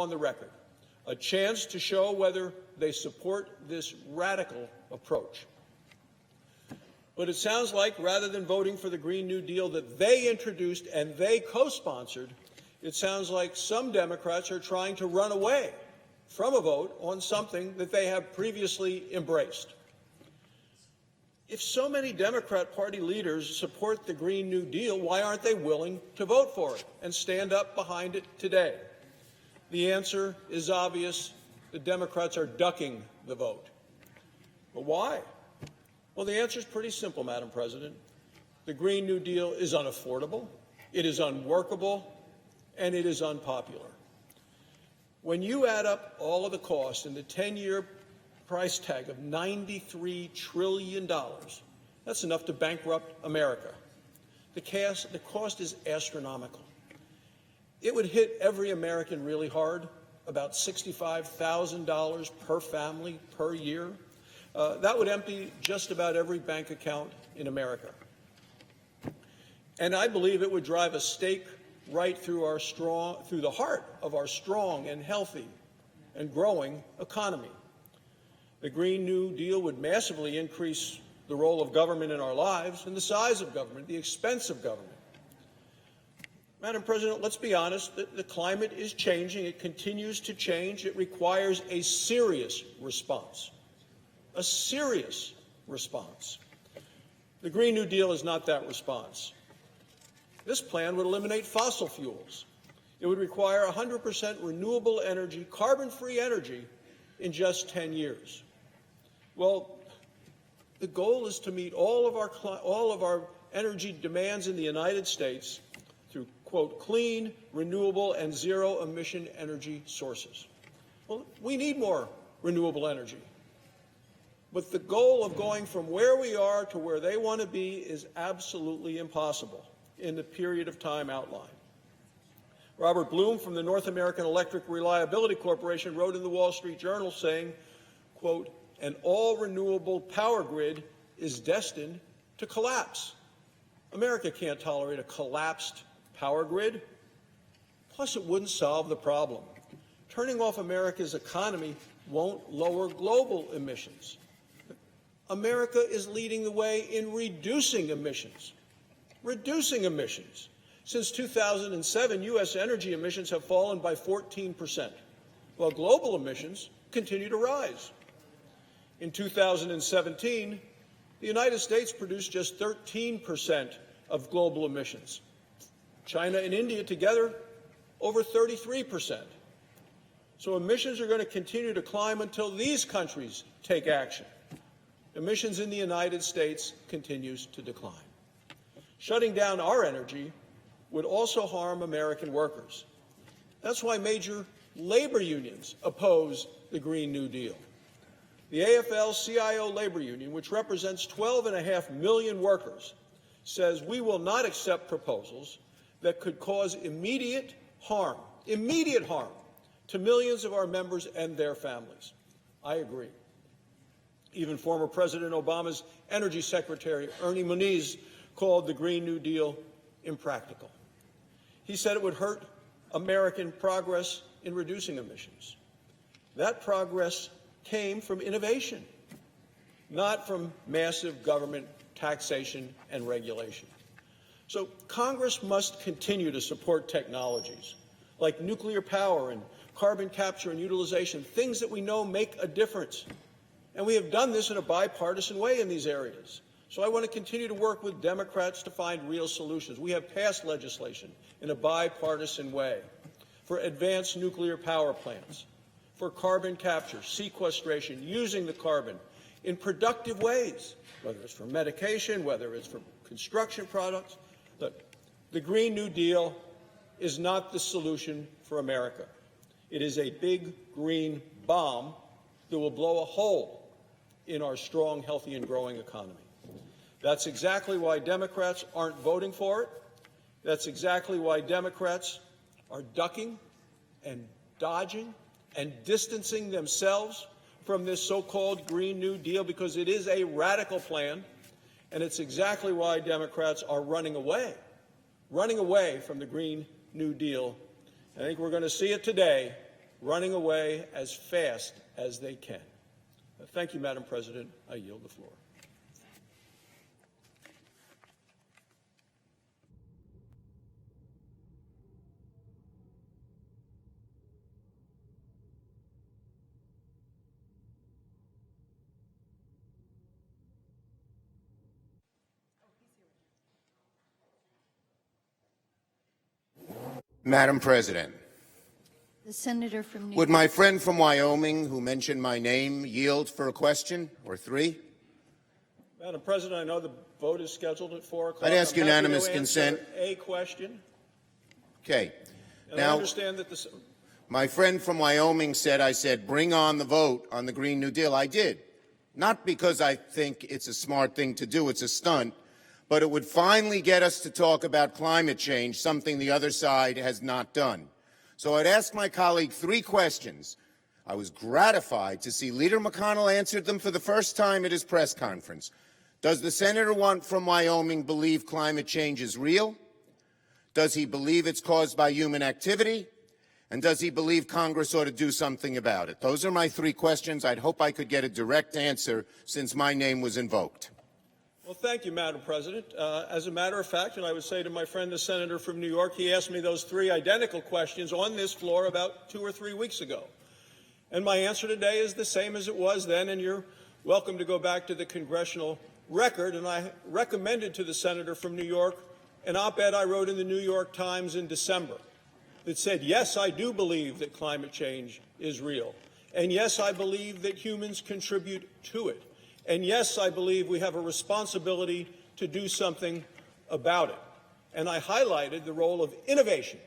on the record, a chance to show whether they support this radical approach. But it sounds like rather than voting for the Green New Deal that they introduced and they co-sponsored, it sounds like some Democrats are trying to run away from a vote on something that they have previously embraced. If so many Democrat Party leaders support the Green New Deal, why aren't they willing to vote for it and stand up behind it today? The answer is obvious. The Democrats are ducking the vote. But why? Well, the answer is pretty simple, Madam President. The Green New Deal is unaffordable, it is unworkable, and it is unpopular. When you add up all of the costs and the 10-year price tag of $93 trillion, that's enough to bankrupt America. The cost is astronomical. It would hit every American really hard, about $65,000 per family per year. That would empty just about every bank account in America. And I believe it would drive a stake right through the heart of our strong and healthy and growing economy. The Green New Deal would massively increase the role of government in our lives and the size of government, the expense of government. Madam President, let's be honest, the climate is changing. It continues to change. It requires a serious response. A serious response. The Green New Deal is not that response. This plan would eliminate fossil fuels. It would require 100% renewable energy, carbon-free energy, in just 10 years. Well, the goal is to meet all of our energy demands in the United States through, quote, clean, renewable, and zero-emission energy sources. Well, we need more renewable energy. But the goal of going from where we are to where they want to be is absolutely impossible in the period of time outlined. Robert Bloom from the North American Electric Reliability Corporation wrote in the Wall Street Journal saying, quote, an all-renewable power grid is destined to collapse. America can't tolerate a collapsed power grid. Plus, it wouldn't solve the problem. Turning off America's economy won't lower global emissions. America is leading the way in reducing emissions. Reducing emissions. Since 2007, U.S. energy emissions have fallen by 14%, while global emissions continue to rise. In 2017, the United States produced just 13% of global emissions. China and India together, over 33%. So emissions are going to continue to climb until these countries take action. Emissions in the United States continues to decline. Shutting down our energy would also harm American workers. That's why major labor unions oppose the Green New Deal. The AFL-CIO labor union, which represents 12.5 million workers, says we will not accept proposals that could cause immediate harm to millions of our members and their families. I agree. Even former President Obama's Energy Secretary, Ernie Moniz, called the Green New Deal impractical. He said it would hurt American progress in reducing emissions. That progress came from innovation, not from massive government taxation and regulation. So Congress must continue to support technologies like nuclear power and carbon capture and utilization, things that we know make a difference. And we have done this in a bipartisan way in these areas. So I want to continue to work with Democrats to find real solutions. We have passed legislation in a bipartisan way for advanced nuclear power plants, for carbon capture, sequestration, using the carbon in productive ways, whether it's for medication, whether it's for construction products. Look, the Green New Deal is not the solution for America. It is a big green bomb that will blow a hole in our strong, healthy, and growing economy. That's exactly why Democrats aren't voting for it. That's exactly why Democrats are ducking and dodging and distancing themselves from this so-called Green New Deal, because it is a radical plan, and it's exactly why Democrats are running away from the Green New Deal. I think we're going to see it today running away as fast as they can. Thank you, Madam President. I yield the floor. Madam President, The senator from New would York. my friend from Wyoming who mentioned my name yield for a question or three? Madam President, I know the vote is scheduled at 4 o'clock. I'd ask I'm happy unanimous to consent. answer a question. Okay. And I Now, understand that the my friend from Wyoming said, I said, bring on the vote on the Green New Deal. I did. Not because I think it's a smart thing to do, it's a stunt, but it would finally get us to talk about climate change, something the other side has not done. So I'd ask my colleague three questions. I was gratified to see Leader McConnell answered them for the first time at his press conference. Does the senator from Wyoming believe climate change is real? Does he believe it's caused by human activity? And does he believe Congress ought to do something about it? Those are my three questions. I'd hope I could get a direct answer since my name was invoked. Well, thank you, Madam President. As a matter of fact, and I would say to my friend, the senator from New York, he asked me those three identical questions on this floor about 2 or 3 weeks ago. And my answer today is the same as it was then, and you're welcome to go back to the congressional record. And I recommended to the senator from New York an op-ed I wrote in the New York Times in December that said, yes, I do believe that climate change is real. And yes, I believe that humans contribute to it. And yes, I believe we have a responsibility to do something about it. And I highlighted the role of innovation,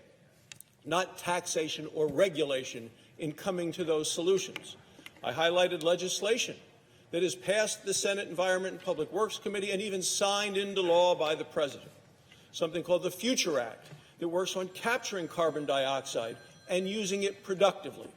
not taxation or regulation, in coming to those solutions. I highlighted legislation that has passed the Senate Environment and Public Works Committee and even signed into law by the President, something called the Future Act that works on capturing carbon dioxide and using it productively.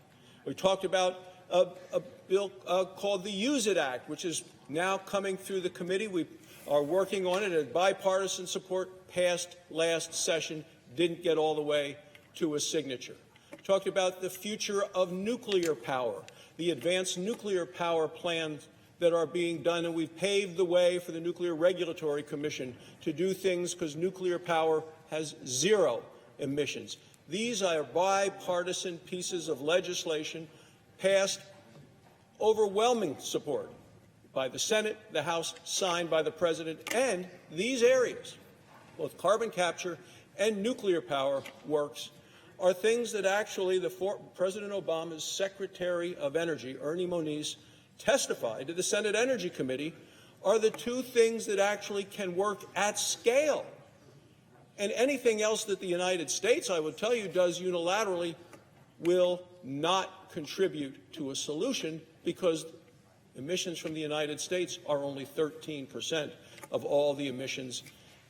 We talked about a bill called the Use It Act, which is now coming through the committee. We are working on it. Had bipartisan support passed last session, didn't get all the way to a signature. We talked about the future of nuclear power, the advanced nuclear power plans that are being done, and we've paved the way for the Nuclear Regulatory Commission to do things because nuclear power has zero emissions. These are bipartisan pieces of legislation passed overwhelming support by the Senate, the House, signed by the President, and these areas, both carbon capture and nuclear power works, are things that actually President Obama's Secretary of Energy, Ernie Moniz, testified to the Senate Energy Committee are the two things that actually can work at scale. And anything else that the United States, I would tell you, does unilaterally will not contribute to a solution because emissions from the United States are only 13% of all the emissions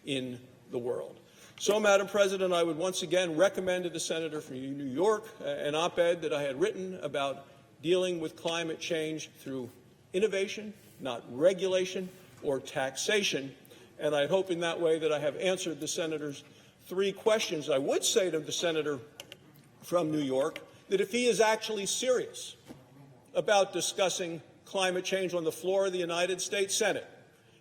in the world. So, Madam President, I would once again recommend to the senator from New York an op-ed that I had written about dealing with climate change through innovation, not regulation or taxation. And I hope in that way that I have answered the senator's three questions. I would say to the senator from New York that if he is actually serious about discussing climate change on the floor of the United States Senate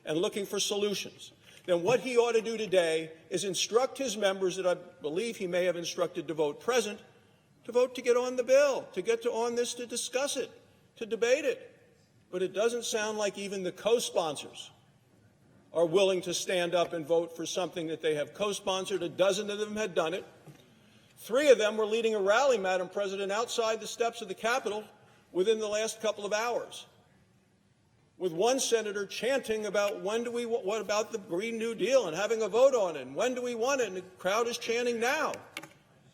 and looking for solutions, then what he ought to do today is instruct his members that I believe he may have instructed to vote present, to vote to get on the bill, to get on this, to discuss it, to debate it. But it doesn't sound like even the co-sponsors are willing to stand up and vote for something that they have co-sponsored. A dozen of them had done it. 3 of them were leading a rally, Madam President, outside the steps of the Capitol within the last couple of hours, with one senator chanting about what about the Green New Deal and having a vote on it, and when do we want it, and the crowd is chanting now.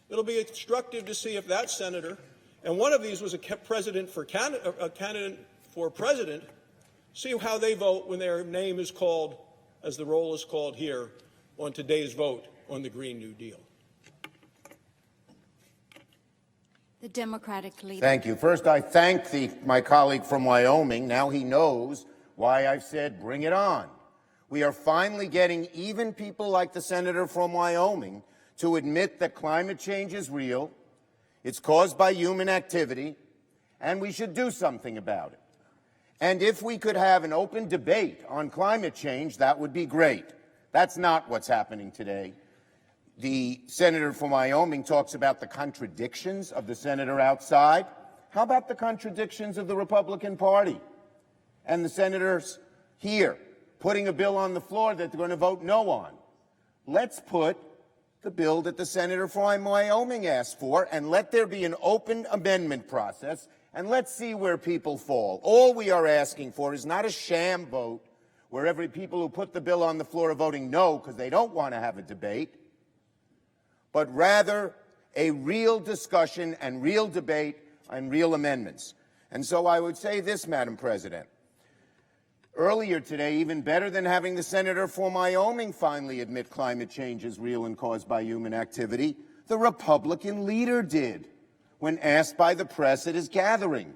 It'll be instructive to see if that senator, and one of these was a candidate for president, see how they vote when their name is called, as the roll is called here, on today's vote on the Green New Deal. The Democratic leader. Thank you. First, I thank my colleague from Wyoming. Now he knows why I've said bring it on. We are finally getting even people like the senator from Wyoming to admit that climate change is real, It's caused by human activity, and we should do something about it. And if we could have an open debate on climate change, that would be great. That's not what's happening today. The senator from Wyoming talks about the contradictions of the senator outside. How about the contradictions of the Republican Party and the senators here putting a bill on the floor that they're going to vote no on? Let's put the bill that the senator from Wyoming asked for, and let there be an open amendment process, and let's see where people fall. All we are asking for is not a sham vote where every people who put the bill on the floor are voting no because they don't want to have a debate, but rather a real discussion and real debate and real amendments. And so I would say this, Madam President. Earlier today, even better than having the senator from Wyoming finally admit climate change is real and caused by human activity, the Republican leader did when asked by the press at his gathering.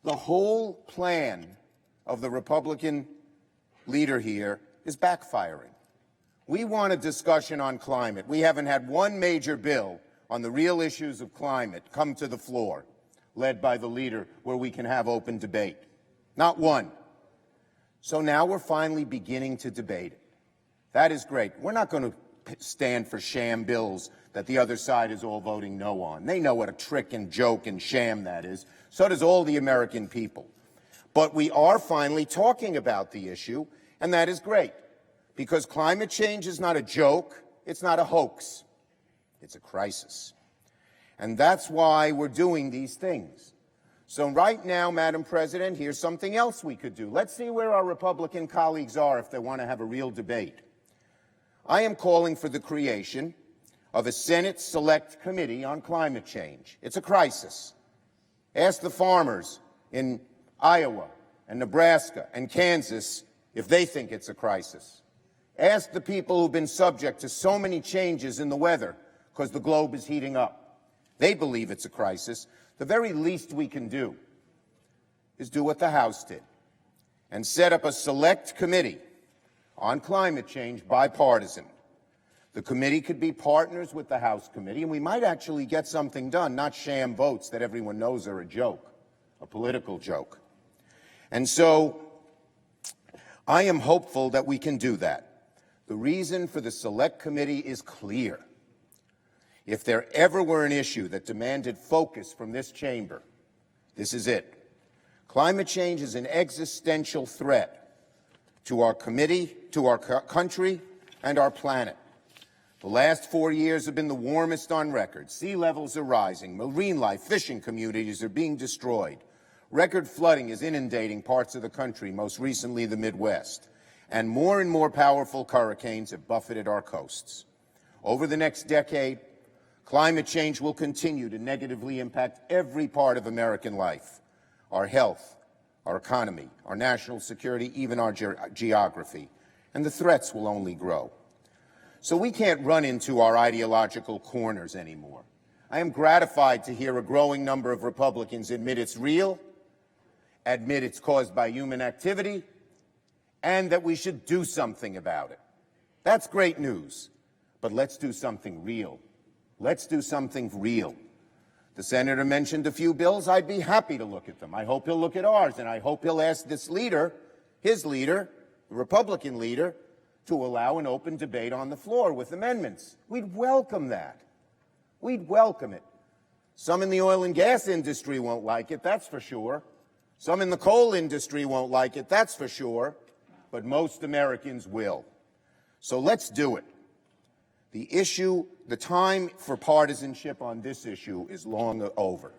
The whole plan of the Republican leader here is backfiring. We want a discussion on climate. We haven't had one major bill on the real issues of climate come to the floor, led by the leader, where we can have open debate. Not one. So now we're finally beginning to debate it. That is great. We're not going to stand for sham bills that the other side is all voting no on. They know what a trick and joke and sham that is. So does all the American people. But we are finally talking about the issue, and that is great, because climate change is not a joke. It's not a hoax. It's a crisis. And that's why we're doing these things. So right now, Madam President, here's something else we could do. Let's see where our Republican colleagues are if they want to have a real debate. I am calling for the creation of a Senate Select Committee on Climate Change. It's a crisis. Ask the farmers in Iowa and Nebraska and Kansas if they think it's a crisis. Ask the people who've been subject to so many changes in the weather because the globe is heating up. They believe it's a crisis. The very least we can do is do what the House did and set up a select committee on climate change, bipartisan. The committee could be partners with the House committee, and we might actually get something done, not sham votes that everyone knows are a joke, a political joke. And so I am hopeful that we can do that. The reason for the select committee is clear. If there ever were an issue that demanded focus from this chamber, this is it. Climate change is an existential threat to our committee, to our country, and our planet. The last 4 years have been the warmest on record. Sea levels are rising. Marine life, fishing communities are being destroyed. Record flooding is inundating parts of the country, most recently the Midwest. And more powerful hurricanes have buffeted our coasts. Over the next decade, climate change will continue to negatively impact every part of American life, our health, our economy, our national security, even our geography, and the threats will only grow. So we can't run into our ideological corners anymore. I am gratified to hear a growing number of Republicans admit it's real, admit it's caused by human activity, and that we should do something about it. That's great news, but let's do something real. Let's do something real. The senator mentioned a few bills. I'd be happy to look at them. I hope he'll look at ours, and I hope he'll ask this leader, his leader, the Republican leader, to allow an open debate on the floor with amendments. We'd welcome that. We'd welcome it. Some in the oil and gas industry won't like it, that's for sure. Some in the coal industry won't like it, that's for sure. But most Americans will. So let's do it. The issue, the time for partisanship on this issue is long over.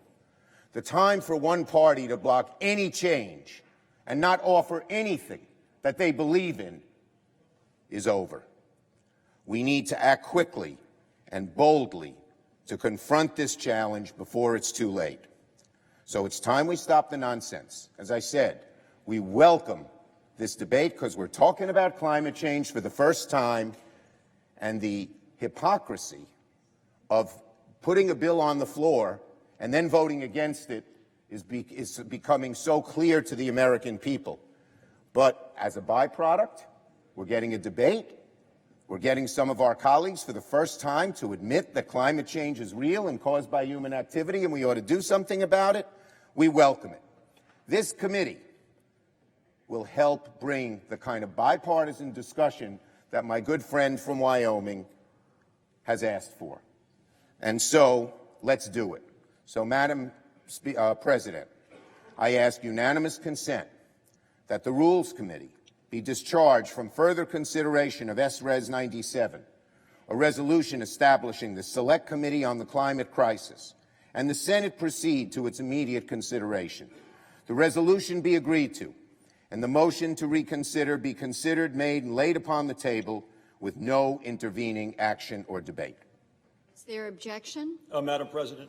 The time for one party to block any change and not offer anything that they believe in is over. We need to act quickly and boldly to confront this challenge before it's too late. So it's time we stop the nonsense. As I said, we welcome this debate because we're talking about climate change for the first time, and the hypocrisy of putting a bill on the floor and then voting against it is becoming so clear to the American people. But as a byproduct, we're getting a debate, We're getting some of our colleagues for the first time to admit that climate change is real and caused by human activity, and we ought to do something about it. We welcome it. This committee will help bring the kind of bipartisan discussion that my good friend from Wyoming has asked for. And so, let's do it. So, Madam President, I ask unanimous consent that the Rules Committee be discharged from further consideration of S-Res 97, a resolution establishing the Select Committee on the Climate Crisis, and the Senate proceed to its immediate consideration. The resolution be agreed to, and the motion to reconsider be considered, made, and laid upon the table with no intervening action or debate. Is there objection? Madam President,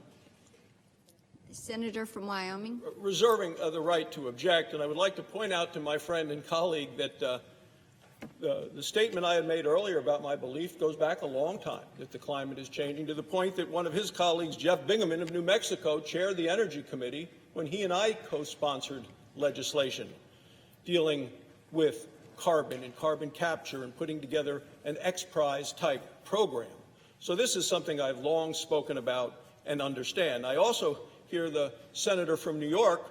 The senator from Wyoming. reserving the right to object, and I would like to point out to my friend and colleague that the statement I had made earlier about my belief goes back a long time, that the climate is changing, to the point that one of his colleagues, Jeff Bingaman of New Mexico, chaired the Energy Committee when he and I co-sponsored legislation dealing with carbon and carbon capture and putting together an X-Prize type program. So this is something I've long spoken about and understand. I also hear the senator from New York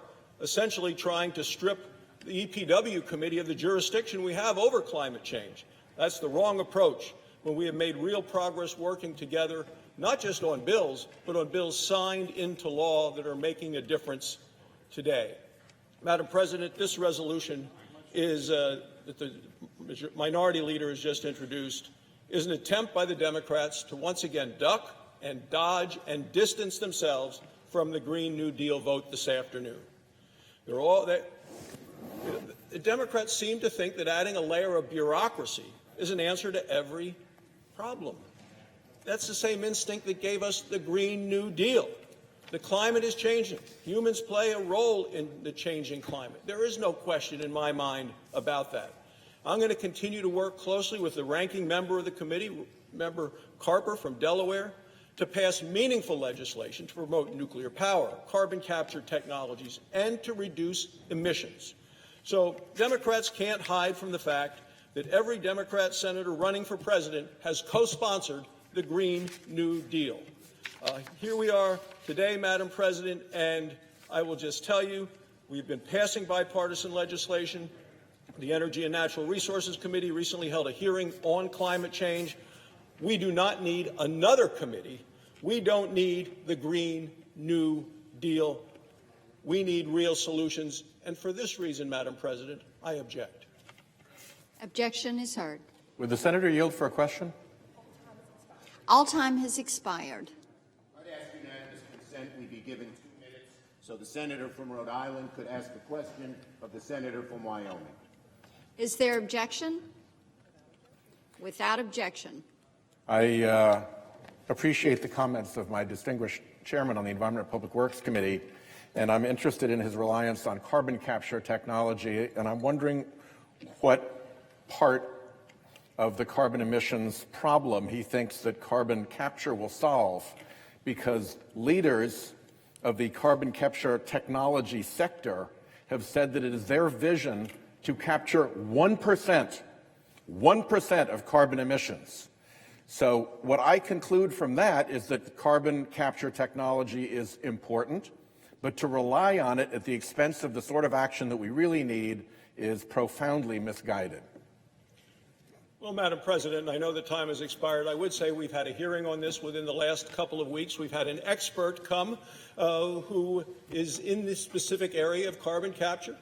essentially trying to strip the EPW committee of the jurisdiction we have over climate change. That's the wrong approach when we have made real progress working together, not just on bills, but on bills signed into law that are making a difference today. Madam President, this resolution is, that the minority leader has just introduced, is an attempt by the Democrats to once again duck and dodge and distance themselves from the Green New Deal vote this afternoon. The Democrats seem to think that adding a layer of bureaucracy is an answer to every problem. That's the same instinct that gave us the Green New Deal. The climate is changing. Humans play a role in the changing climate. There is no question in my mind about that. I'm going to continue to work closely with the ranking member of the committee, Member Carper from Delaware, to pass meaningful legislation to promote nuclear power, carbon capture technologies, and to reduce emissions. So Democrats can't hide from the fact that every Democrat senator running for president has co-sponsored the Green New Deal. Here we are today, Madam President, and I will just tell you, we've been passing bipartisan legislation. The Energy and Natural Resources Committee recently held a hearing on climate change. We do not need another committee. We don't need the Green New Deal. We need real solutions. And for this reason, Madam President, I object. Objection is heard. Would the senator yield for a question? All time has expired. I'd ask unanimous consent we be given 2 minutes so the senator from Rhode Island could ask the question of the senator from Wyoming. Is there objection? Without objection. I appreciate the comments of my distinguished chairman on the Environment and Public Works Committee, and I'm interested in his reliance on carbon capture technology, and I'm wondering what part of the carbon emissions problem he thinks that carbon capture will solve, because leaders of the carbon capture technology sector have said that it is their vision to capture 1% of carbon emissions. So what I conclude from that is that carbon capture technology is important, but to rely on it at the expense of the sort of action that we really need is profoundly misguided. Well, Madam President, I know the time has expired. I would say we've had a hearing on this within the last couple of weeks. We've had an expert come who is in this specific area of carbon capture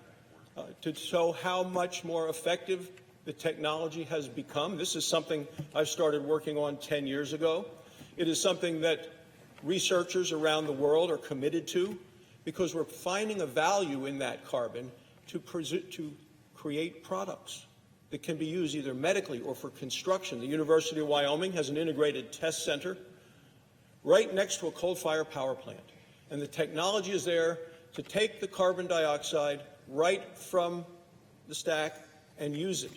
to show how much more effective the technology has become. This is something I started working on 10 years ago. It is something that researchers around the world are committed to because we're finding a value in that carbon to create products that can be used either medically or for construction. The University of Wyoming has an integrated test center right next to a coal-fired power plant. And the technology is there to take the carbon dioxide right from the stack and use it.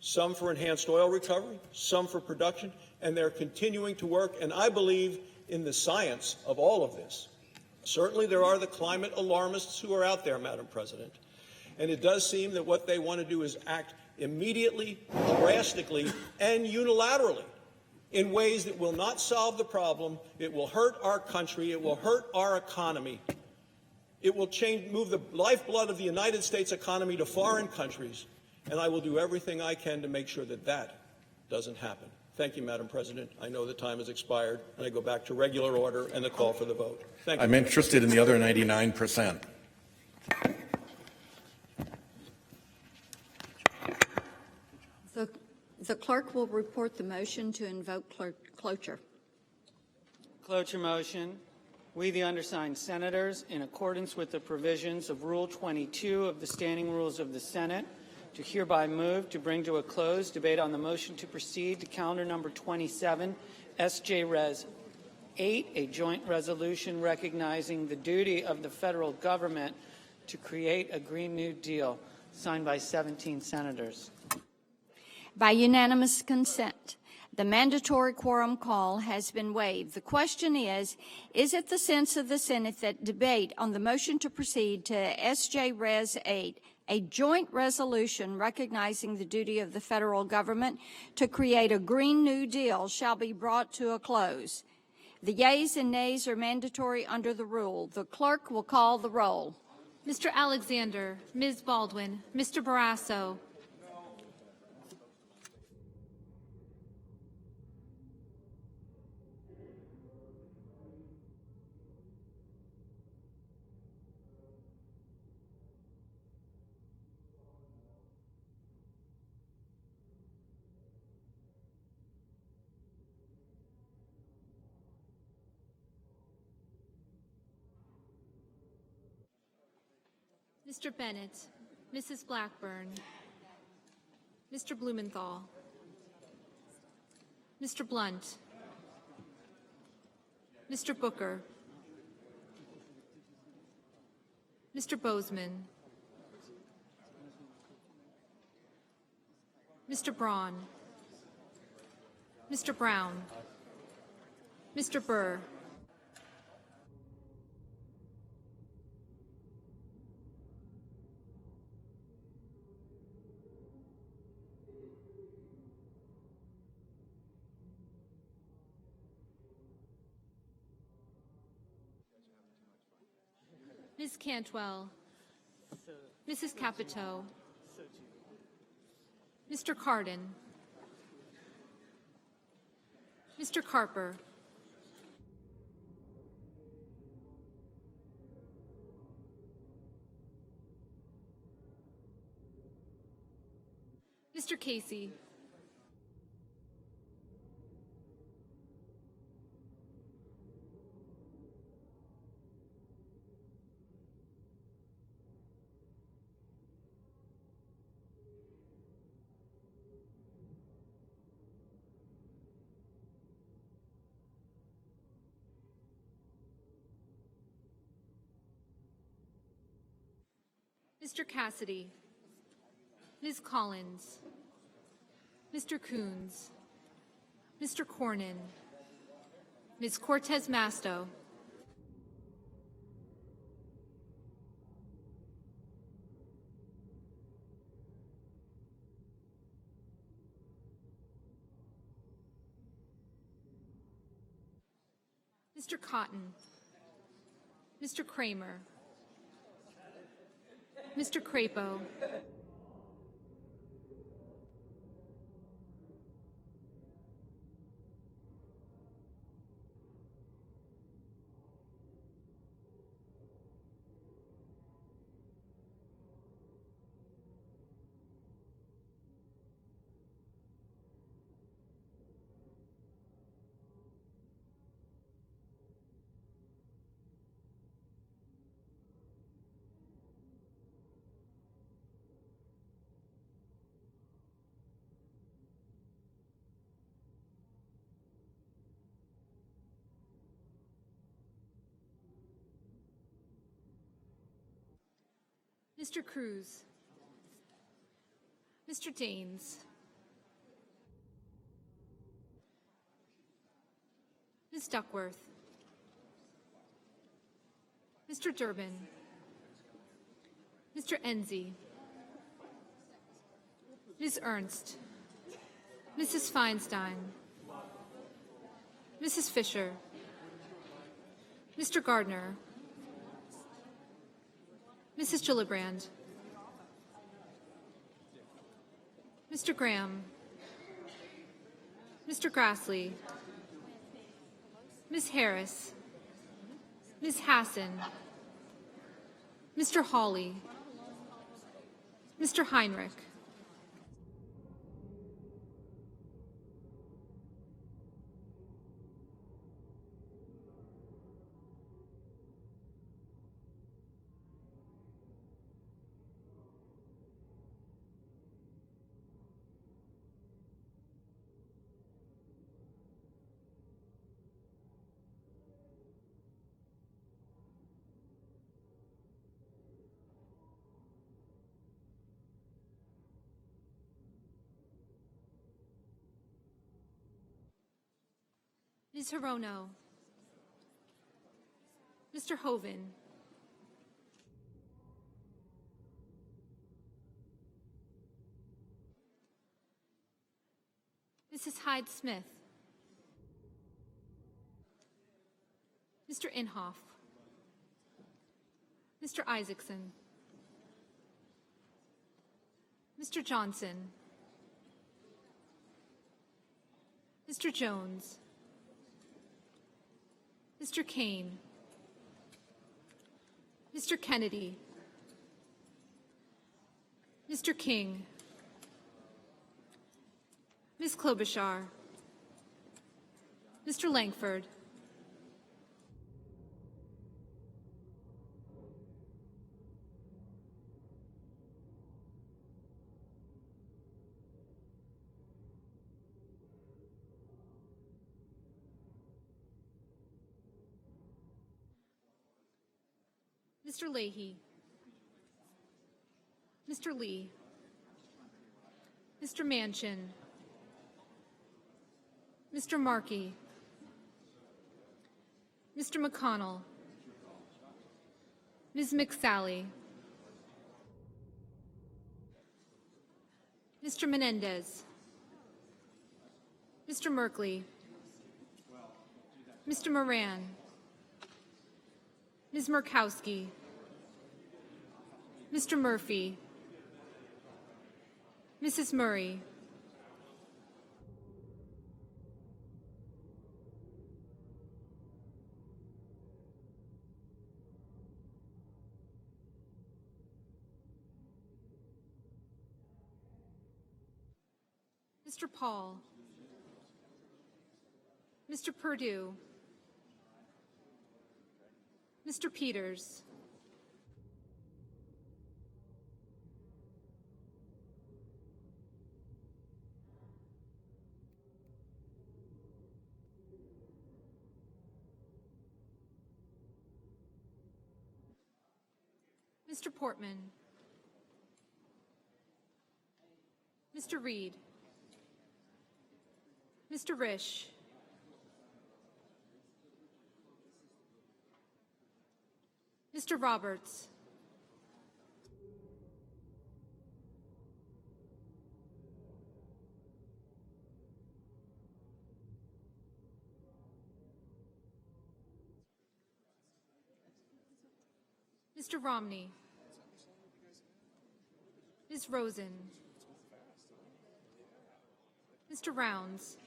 Some for enhanced oil recovery, some for production, and they're continuing to work. And I believe in the science of all of this. Certainly there are the climate alarmists who are out there, Madam President. And it does seem that what they want to do is act immediately, drastically, and unilaterally in ways that will not solve the problem. It will hurt our country. It will hurt our economy. It will move the lifeblood of the United States economy to foreign countries. And I will do everything I can to make sure that that doesn't happen. Thank you, Madam President. I know the time has expired, and I go back to regular order and the call for the vote. Thank you. I'm interested in the other 99%. The clerk will report the motion to invoke cloture. Cloture motion. We, the undersigned senators, in accordance with the provisions of Rule 22 of the Standing Rules of the Senate, do hereby move to bring to a close debate on the motion to proceed to calendar number 27, S.J. Res. 8, a joint resolution recognizing the duty of the federal government to create a Green New Deal, signed by 17 senators. By unanimous consent, the mandatory quorum call has been waived. The question is it the sense of the Senate that debate on the motion to proceed to S.J. Res. 8, a joint resolution recognizing the duty of the federal government to create a Green New Deal, shall be brought to a close? The yeas and nays are mandatory under the rule. The clerk will call the roll. Mr. Alexander, Ms. Baldwin, Mr. Barrasso, Mr. Bennett, Mrs. Blackburn, Mr. Blumenthal, Mr. Blunt, Mr. Booker, Mr. Bozeman, Mr. Braun, Mr. Brown, Mr. Burr, Ms. Cantwell, Mrs. Capito, Mr. Cardin, Mr. Carper, Mr. Casey, Mr. Cassidy, Ms. Collins, Mr. Coons, Mr. Cornyn, Ms. Cortez Masto, Mr. Cotton, Mr. Kramer, Mr. Crapo, Mr. Cruz, Mr. Daines, Ms. Duckworth, Mr. Durbin, Mr. Enzi, Ms. Ernst, Mrs. Feinstein, Mrs. Fisher, Mr. Gardner, Mrs. Gillibrand, Mr. Graham, Mr. Grassley, Ms. Harris, Ms. Hassan, Mr. Hawley, Mr. Heinrich, Ms. Hirono, Mr. Hoven, Mrs. Hyde-Smith, Mr. Inhofe, Mr. Isaacson, Mr. Johnson, Mr. Jones, Mr. Kane, Mr. Kennedy, Mr. King, Ms. Klobuchar, Mr. Langford, Mr. Leahy, Mr. Lee, Mr. Manchin, Mr. Markey, Mr. McConnell, Ms. McSally, Mr. Menendez, Mr. Merkley, Mr. Moran, Ms. Murkowski, Mr. Murphy, Mrs. Murray, Mr. Paul, Mr. Perdue, Mr. Peters, Mr. Portman, Mr. Reed, Mr. Risch, Mr. Roberts, Mr. Romney, Ms. Rosen, Mr. Rounds,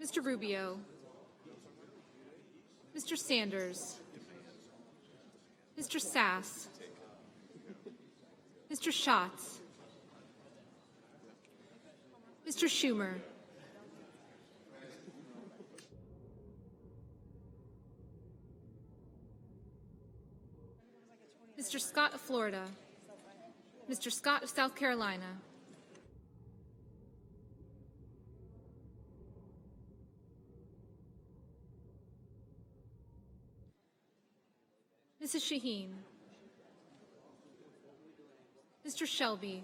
Mr. Rubio, Mr. Sanders, Mr. Sass, Mr. Schatz, Mr. Schumer, Mr. Scott of Florida, Mr. Scott of South Carolina, Mrs. Shaheen, Mr. Shelby,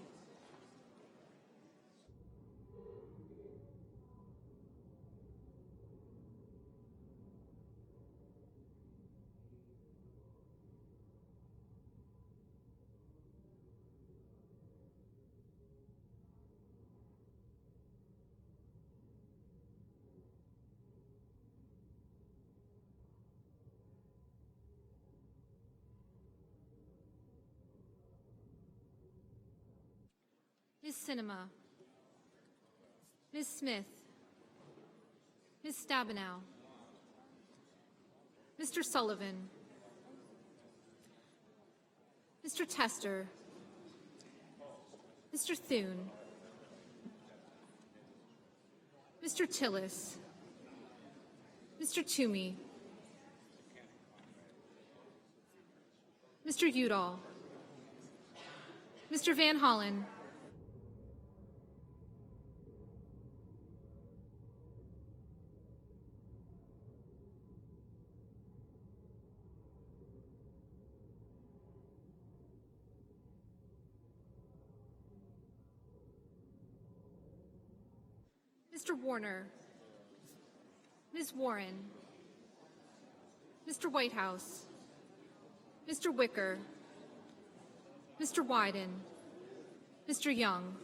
Ms. Sinema, Ms. Smith, Ms. Stabenow, Mr. Sullivan, Mr. Tester, Mr. Thune, Mr. Tillis, Mr. Toomey, Mr. Udall, Mr. Van Hollen, Mr. Warner, Ms. Warren, Mr. Whitehouse, Mr. Wicker, Mr. Wyden, Mr. Young,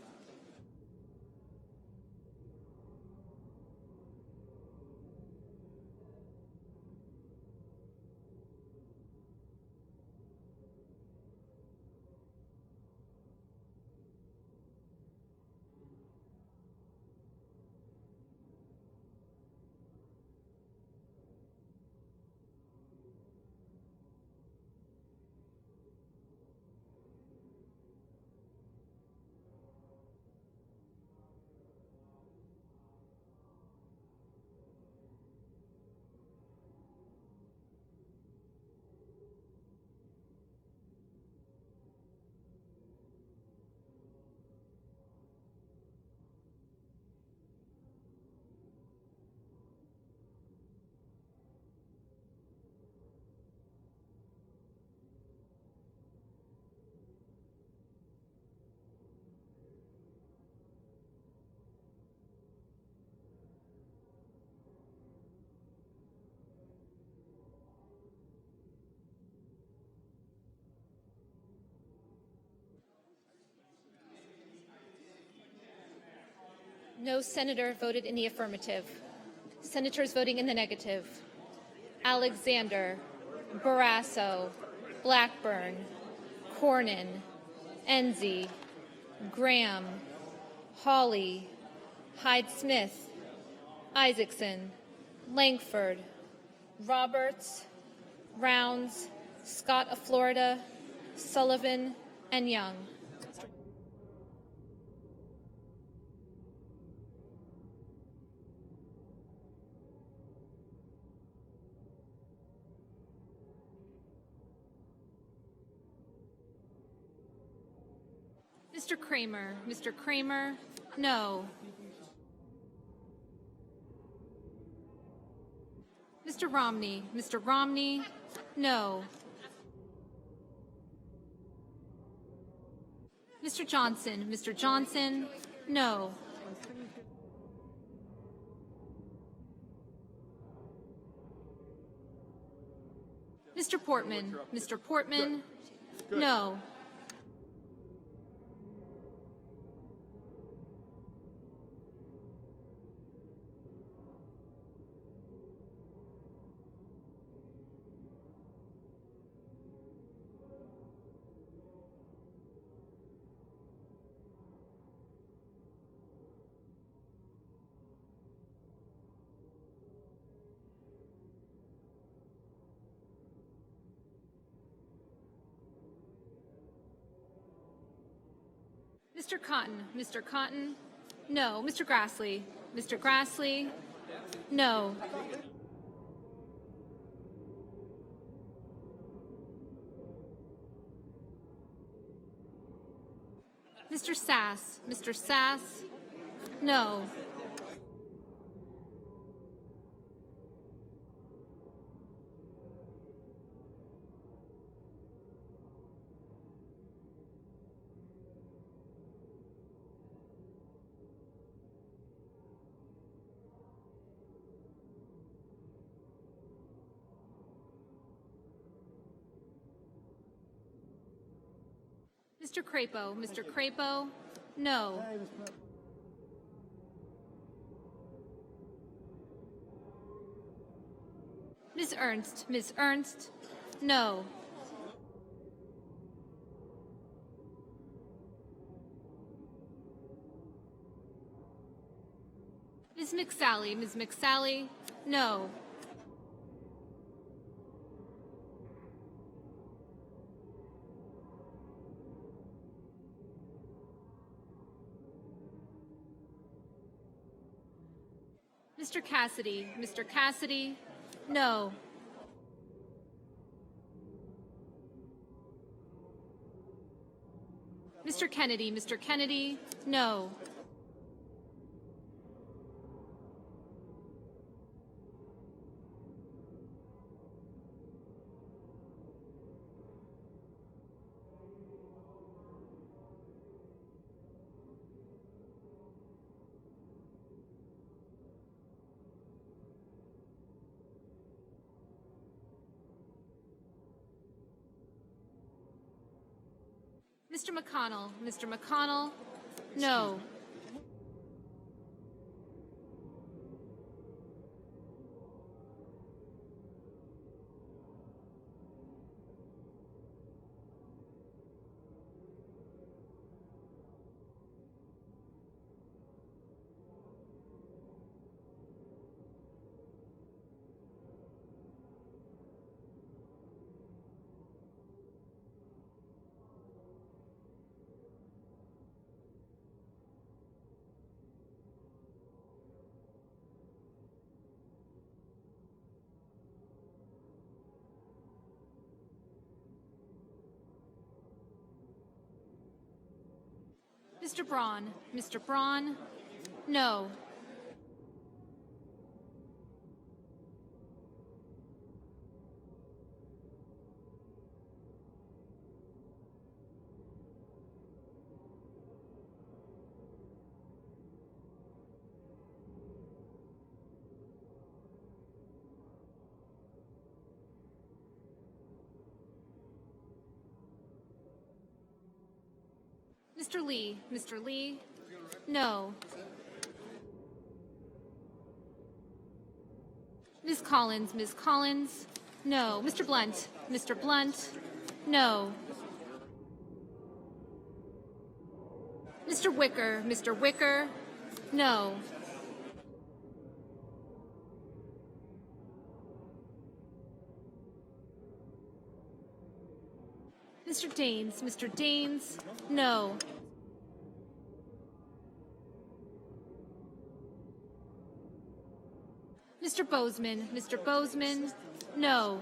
no senator voted in the affirmative. Senators voting in the negative: Alexander, Barrasso, Blackburn, Cornyn, Enzi, Graham, Hawley, Hyde-Smith, Isaacson, Langford, Roberts, Rounds, Scott of Florida, Sullivan, and Young. Mr. Kramer, no. Mr. Romney, no. Mr. Johnson, no. Mr. Portman, no. Mr. Cotton, no. Mr. Grassley, no. Mr. Sass, no. Mr. Crapo, no. Ms. Ernst, no. Ms. McSally. Ms. McSally, no. Mr. Cassidy. Mr. Cassidy, no. Mr. Kennedy. Mr. Kennedy, no. Mr. McConnell. Mr. McConnell, no. Mr. Braun. Mr. Braun, no. Mr. Lee. Mr. Lee, no. Ms. Collins. Ms. Collins, no. Mr. Blunt. Mr. Blunt, no. Mr. Wicker. Mr. Wicker, no. Mr. Daines. Mr. Daines, no. Mr. Bozeman. Mr. Bozeman, no.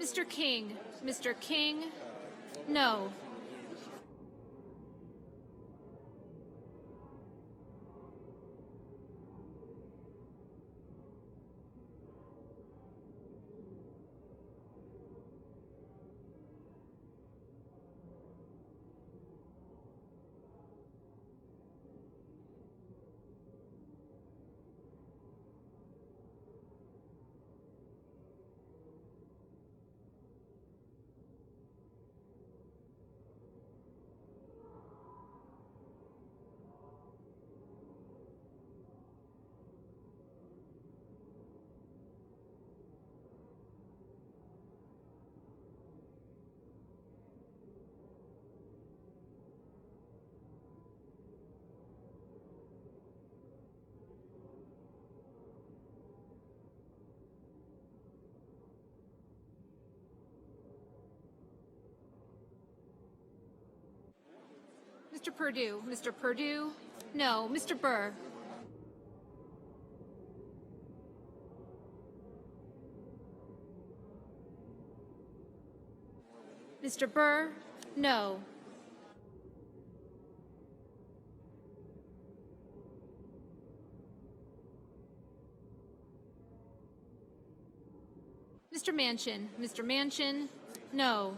Mr. King. Mr. King, no. Mr. Perdue. Mr. Perdue? No. Mr. Burr? Mr. Burr? No. Mr. Manchin? Mr. Manchin? No.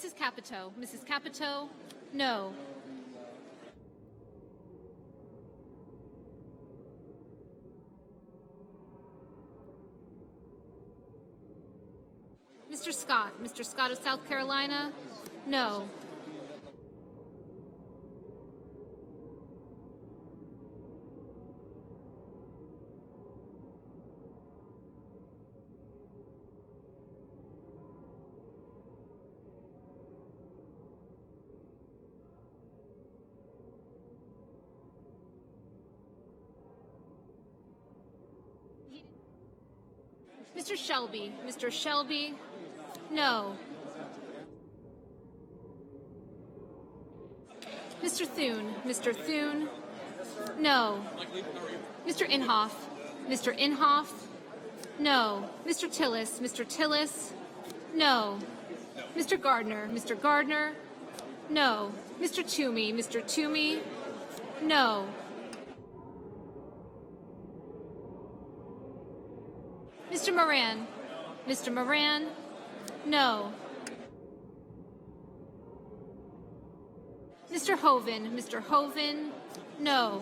Mrs. Capito? Mrs. Capito? No. Mr. Scott? Mr. Scott of South Carolina? No. Mr. Shelby? Mr. Shelby? No. Mr. Thune? Mr. Thune? No. Mr. Inhofe? Mr. Inhofe? No. Mr. Tillis? Mr. Tillis? No. Mr. Gardner? Mr. Gardner? No. Mr. Toomey? Mr. Toomey? No. Mr. Moran? Mr. Moran? No. Mr. Hoven? Mr. Hoven? No.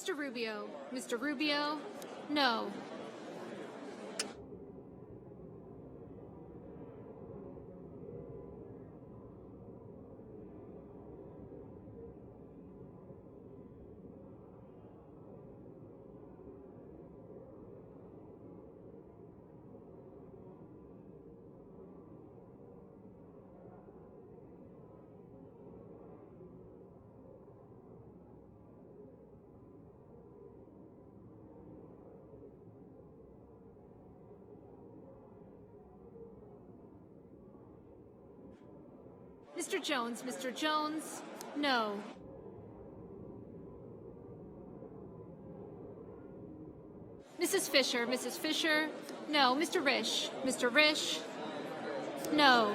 Mr. Rubio? Mr. Rubio? No. Mr. Jones? Mr. Jones? No. Mrs. Fisher, Mrs. Fisher, no. Mr. Risch, Mr. Risch, no.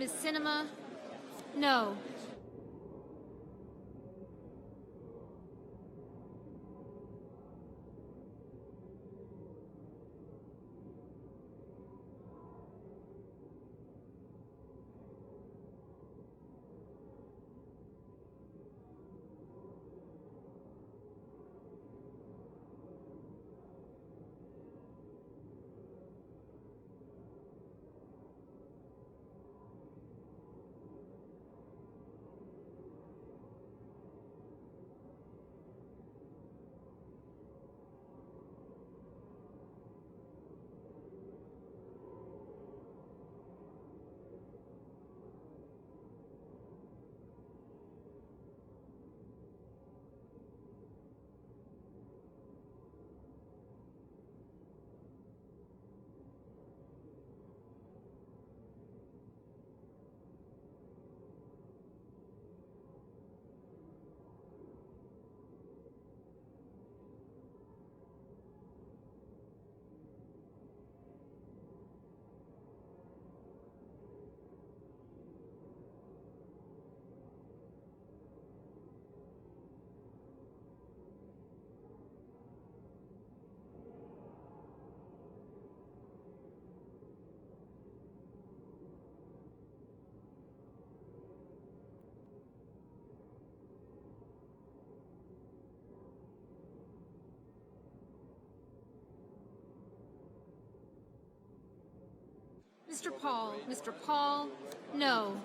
Ms. Cinema, no. Mr. Paul, no.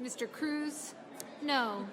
Mr. Cruz, no.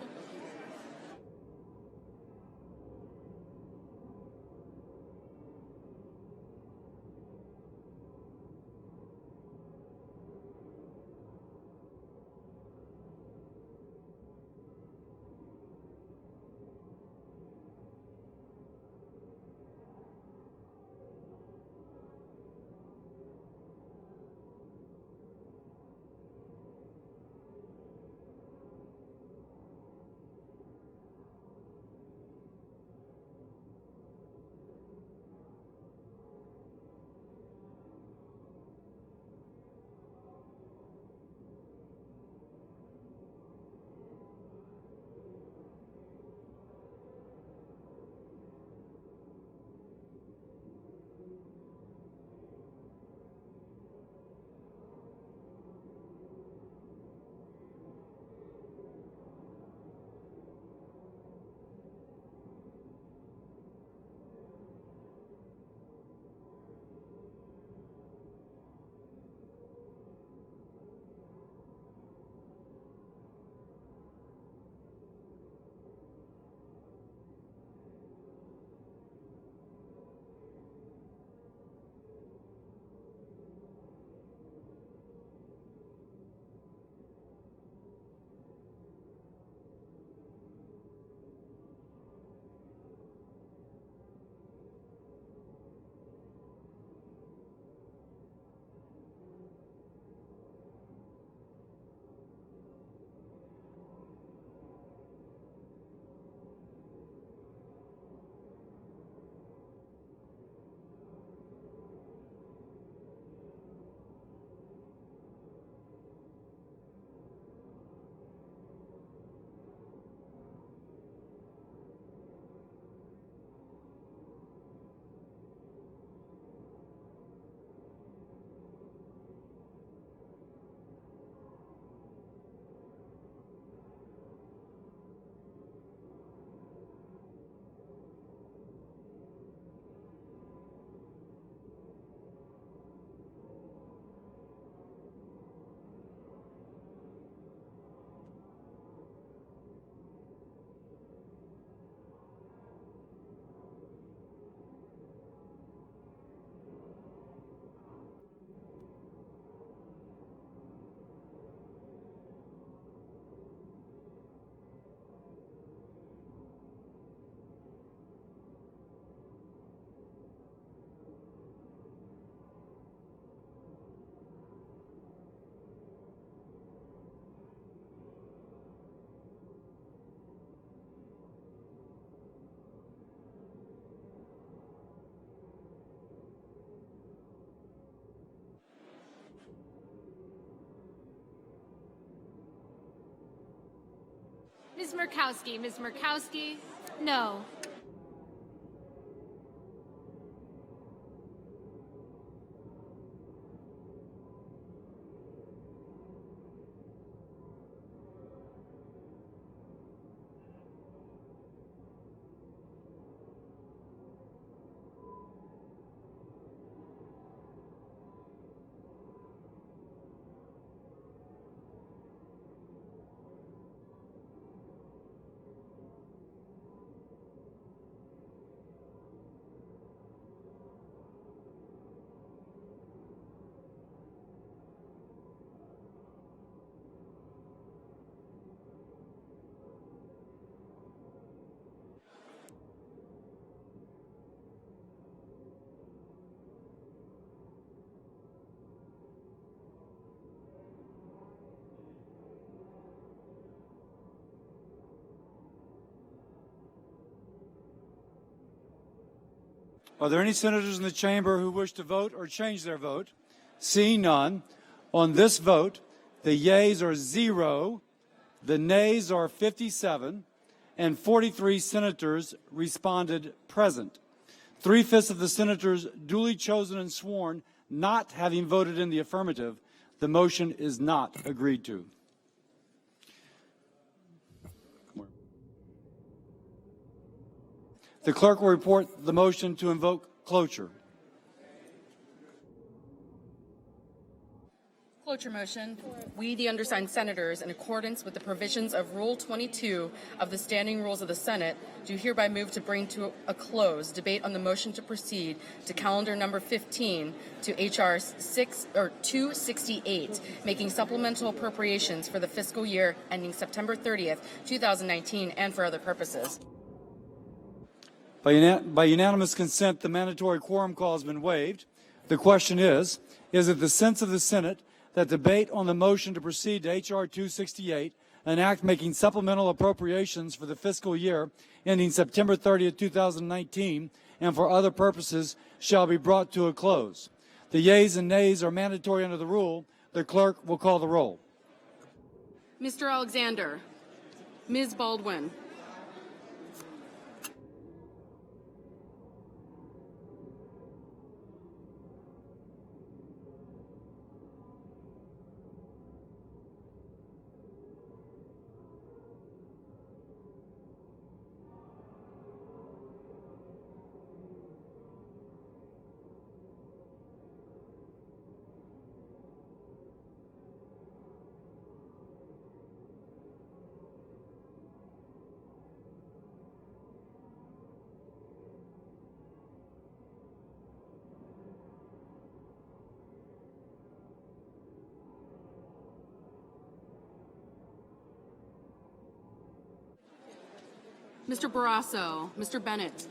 Ms. Murkowski. Ms. Murkowski? No. Are there any senators in the chamber who wish to vote or change their vote? Seeing none, on this vote, the yeas are 0, the nays are 57, and 43 senators responded present. 3/5 of the senators duly chosen and sworn not having voted in the affirmative, the motion is not agreed to. The clerk will report the motion to invoke cloture. Cloture motion. We, the undersigned senators, in accordance with the provisions of Rule 22 of the Standing Rules of the Senate, do hereby move to bring to a close debate on the motion to proceed to calendar number 15 to H.R. 268, making supplemental appropriations for the fiscal year ending September 30th, 2019, and for other purposes. By unanimous consent, the mandatory quorum call has been waived. The question is it the sense of the Senate that debate on the motion to proceed to H.R. 268, an act making supplemental appropriations for the fiscal year ending September 30th, 2019, and for other purposes, shall be brought to a close? The yeas and nays are mandatory under the rule. The clerk will call the roll. Mr. Alexander. Ms. Baldwin. Mr. Barrasso. Mr. Bennett.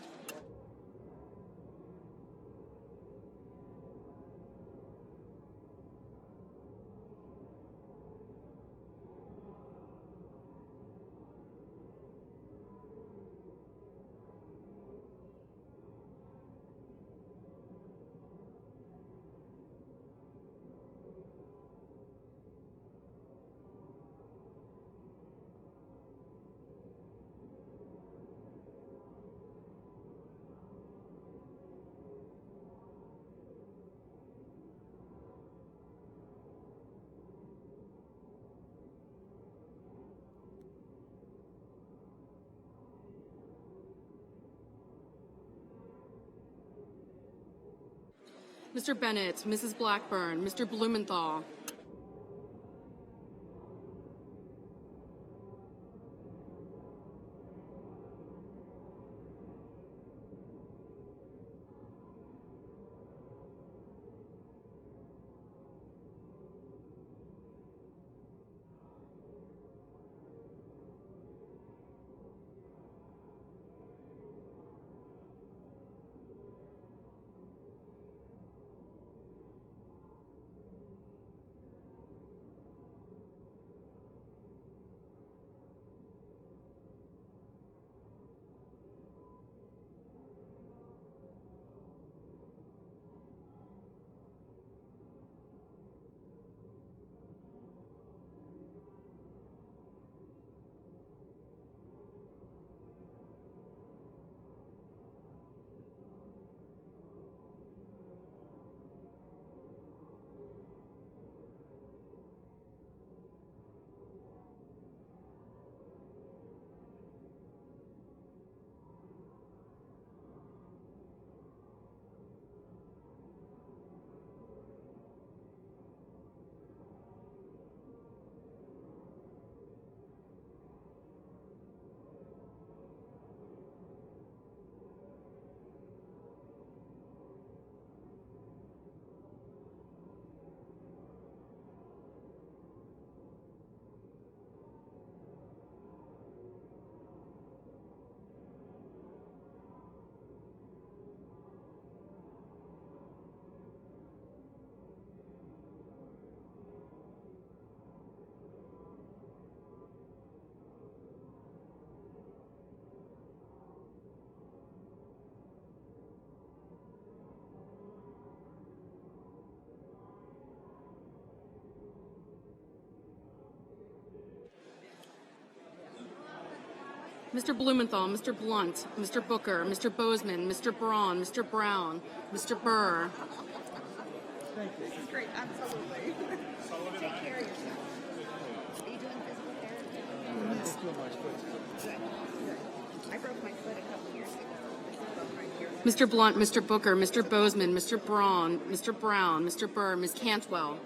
Mr. Bennett, Mrs. Blackburn, Mr. Blumenthal. Mr. Blumenthal, Mr. Blunt, Mr. Booker, Mr. Bozeman, Mr. Braun, Mr. Brown, Mr. Burr. This is great. Absolutely. Take care of yourself. Are you doing physical therapy? I broke my foot a couple years ago. Mr. Blunt, Mr. Booker, Mr. Bozeman, Mr. Braun, Mr. Brown, Mr. Burr, Ms. Cantwell.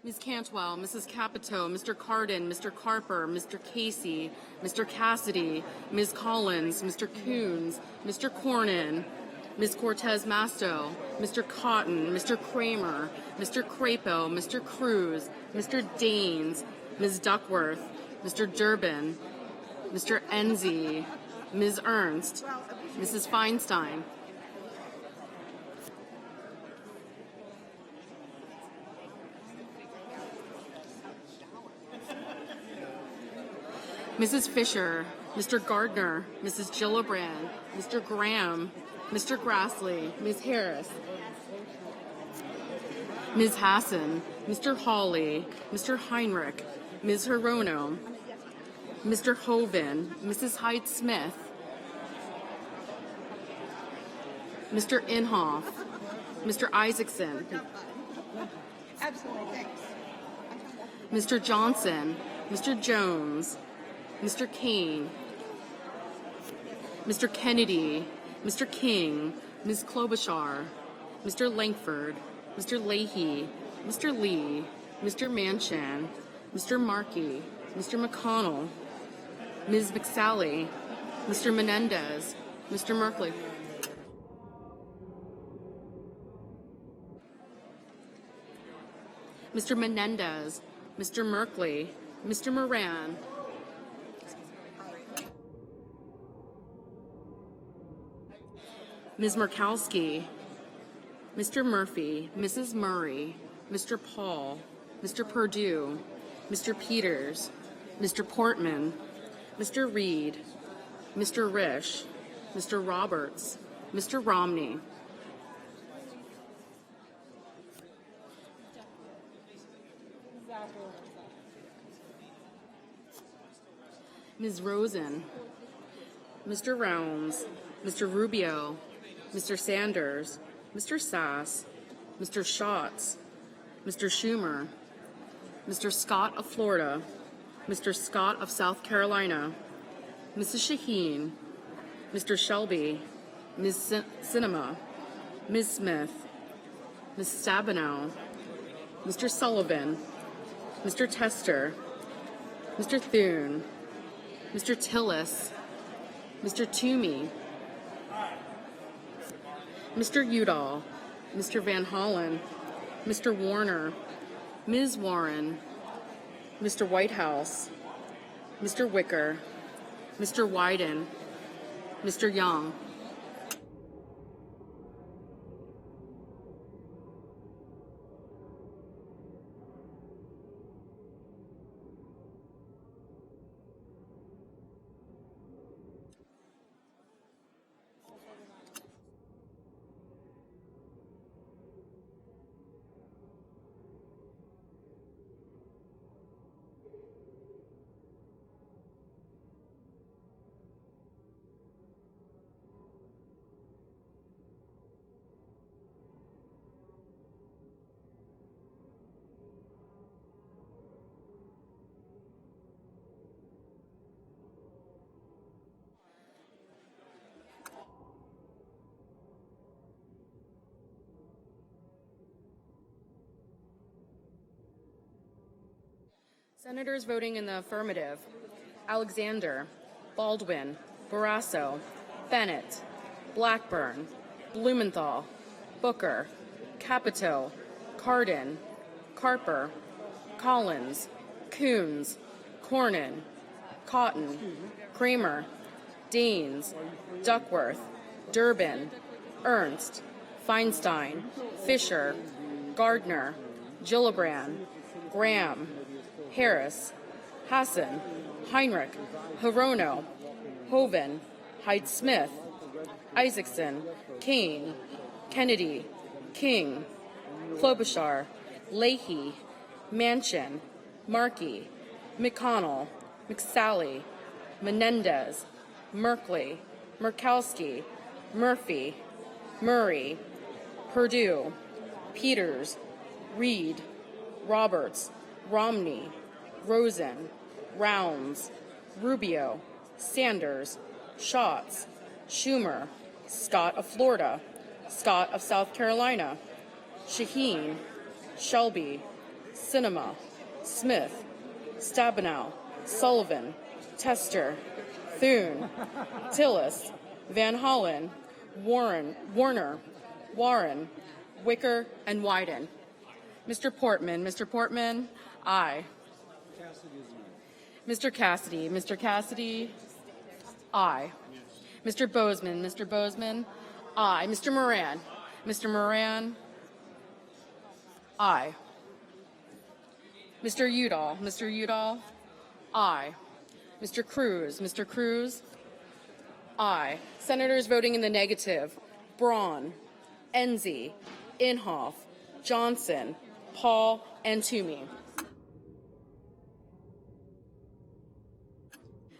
Ms. Cantwell, Mrs. Capito, Mr. Cardin, Mr. Carper, Mr. Casey, Mr. Cassidy, Ms. Collins, Mr. Coons, Mr. Cornyn, Ms. Cortez Masto, Mr. Cotton, Mr. Kramer, Mr. Crapo, Mr. Cruz, Mr. Daines, Ms. Duckworth, Mr. Durbin, Mr. Enzi, Ms. Ernst, Mrs. Feinstein. Mrs. Fisher, Mr. Gardner, Mrs. Gillibrand, Mr. Graham, Mr. Grassley, Ms. Harris, Ms. Hassan, Mr. Hawley, Mr. Heinrich, Ms. Hirono, Mr. Hoven, Mrs. Hyde-Smith, Mr. Inhofe, Mr. Isaacson, Absolutely. Thanks. Mr. Johnson, Mr. Jones, Mr. Kane, Mr. Kennedy, Mr. King, Ms. Klobuchar, Mr. Langford, Mr. Leahy, Mr. Lee, Mr. Manchin, Mr. Markey, Mr. McConnell, Ms. McSally, Mr. Menendez, Mr. Merkley. Mr. Menendez, Mr. Merkley, Mr. Moran, Ms. Murkowski, Mr. Murphy, Mrs. Murray, Mr. Paul, Mr. Perdue, Mr. Peters, Mr. Portman, Mr. Reed, Mr. Risch, Mr. Roberts, Mr. Romney. Ms. Rosen, Mr. Rounds, Mr. Rubio, Mr. Sanders, Mr. Sass, Mr. Schatz, Mr. Schumer, Mr. Scott of Florida, Mr. Scott of South Carolina, Mrs. Shaheen, Mr. Shelby, Ms. Sinema, Ms. Smith, Ms. Stabenow, Mr. Sullivan, Mr. Tester, Mr. Thune, Mr. Tillis, Mr. Toomey, Mr. Udall, Mr. Van Hollen, Mr. Warner, Ms. Warren, Mr. Whitehouse, Mr. Wicker, Mr. Wyden, Mr. Young. Senators voting in the affirmative: Alexander, Baldwin, Barrasso, Bennett, Blackburn, Blumenthal, Booker, Capito, Cardin, Carper, Collins, Coons, Cornyn, Cotton, Kramer, Daines, Duckworth, Durbin, Ernst, Feinstein, Fisher, Gardner, Gillibrand, Graham, Harris, Hassan, Heinrich, Hirono, Hoven, Hyde-Smith, Isaacson, Kane, Kennedy, King, Klobuchar, Leahy, Manchin, Markey, McConnell, McSally, Menendez, Merkley, Murkowski, Murphy, Murray, Perdue, Peters, Reed, Roberts, Romney, Rosen, Rounds, Rubio, Sanders, Schatz, Schumer, Scott of Florida, Scott of South Carolina, Shaheen, Shelby, Sinema, Smith, Stabenow, Sullivan, Tester, Thune, Tillis, Van Hollen, Warner, Warren, Wicker, and Wyden. Mr. Portman, aye. Mr. Cassidy, aye. Mr. Bozeman, aye. Mr. Moran, aye. Mr. Udall, aye. Mr. Cruz, aye. Senators voting in the negative: Braun, Enzi, Inhofe, Johnson, Paul, and Toomey.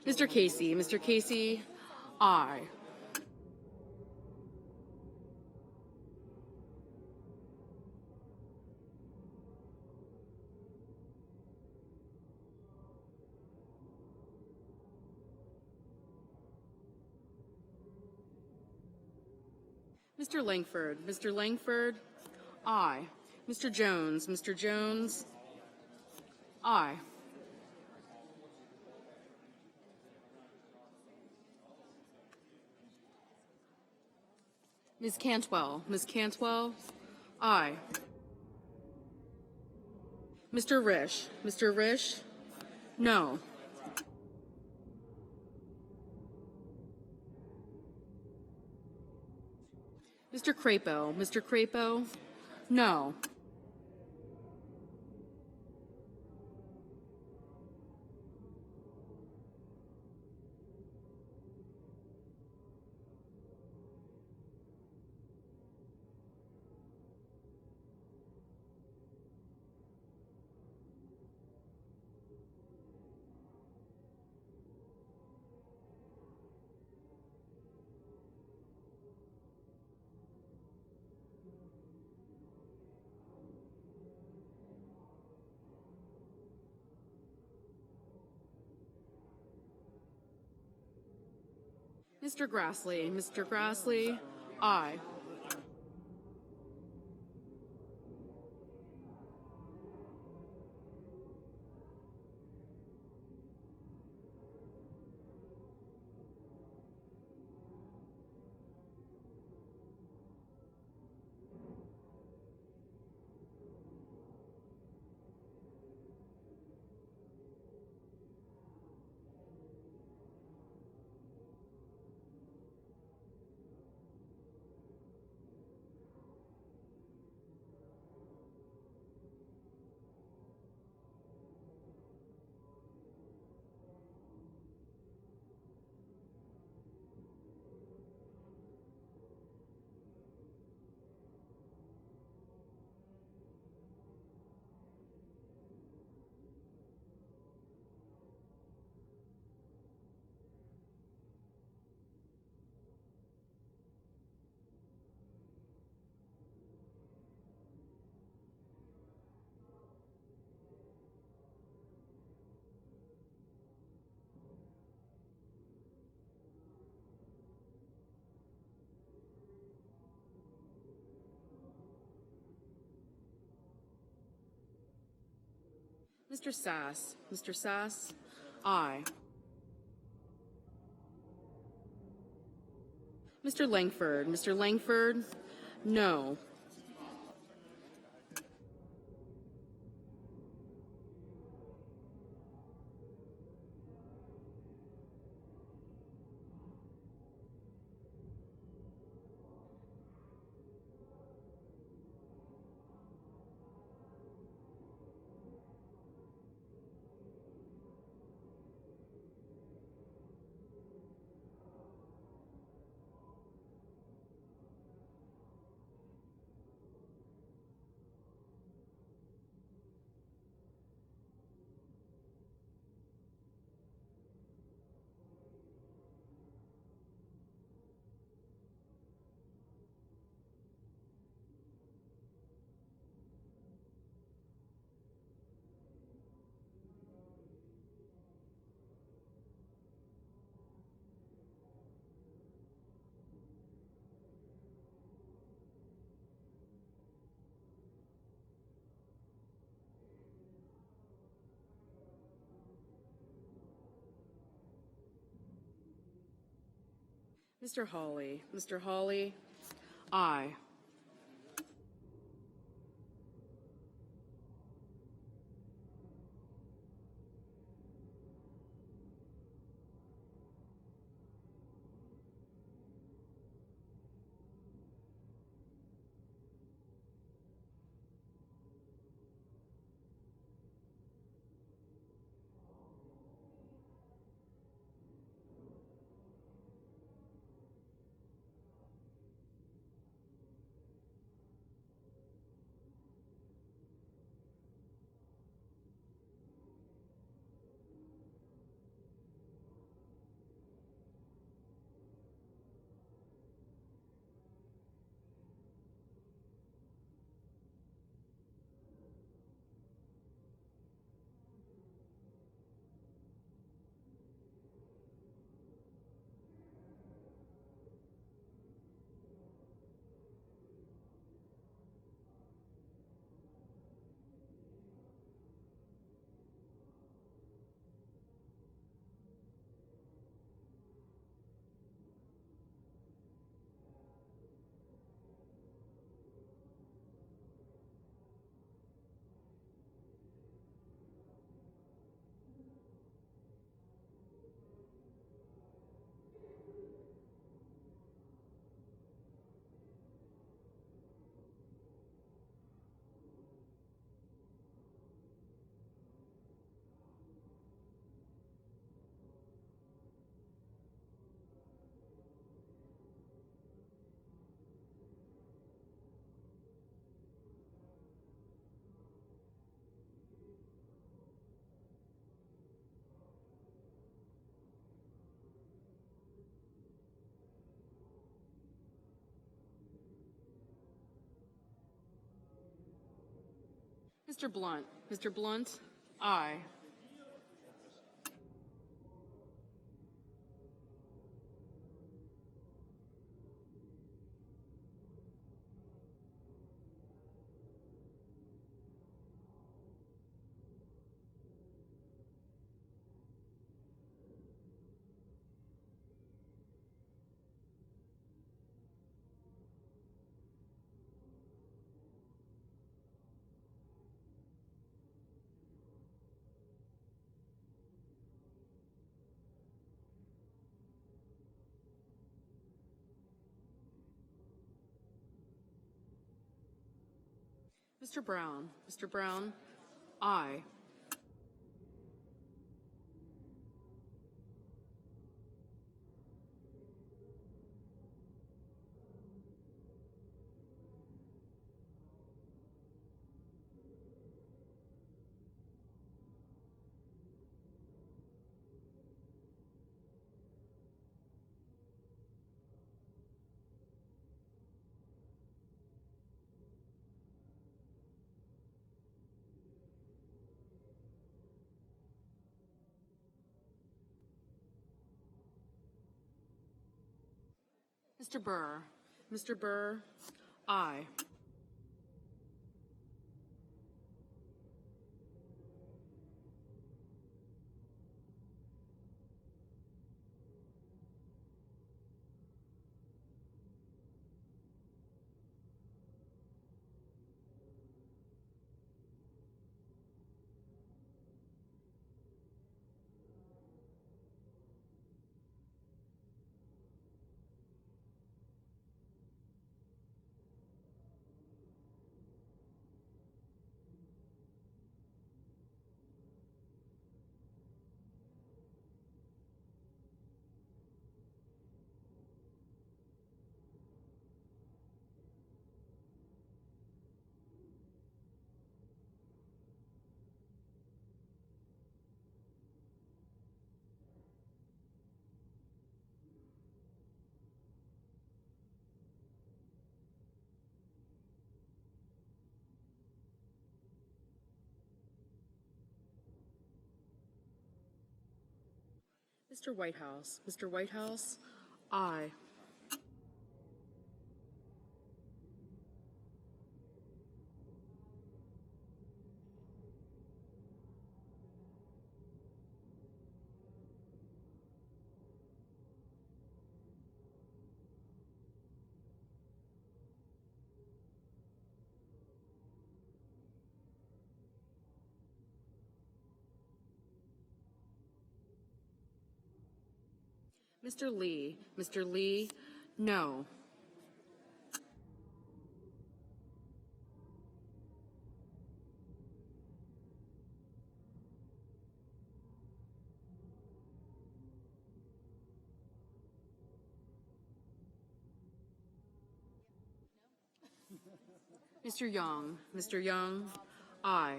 Mr. Casey, aye. Mr. Langford, aye. Mr. Jones, aye. Ms. Cantwell, aye. Mr. Risch, no. Mr. Crapo, no. Mr. Grassley, aye. Mr. Sass, aye. Mr. Langford, no. Mr. Hawley. Mr. Hawley, aye. Mr. Blunt. Mr. Blunt, aye. Mr. Brown. Mr. Brown, aye. Mr. Burr. Mr. Burr, aye. Mr. Whitehouse. Mr. Whitehouse, aye. Mr. Lee. Mr. Lee, no. Mr. Young. Mr. Young, aye.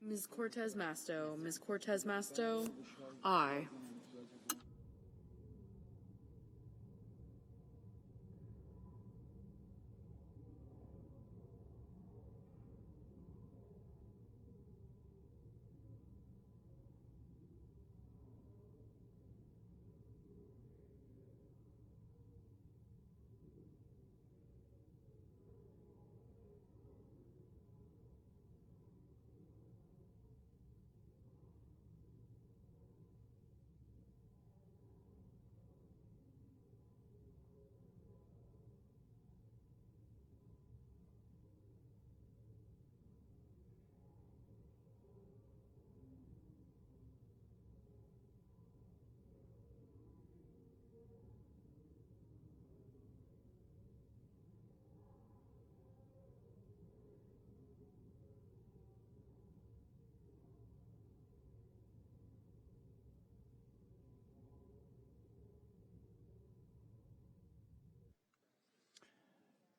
Ms. Cortez Masto. Ms. Cortez Masto, aye.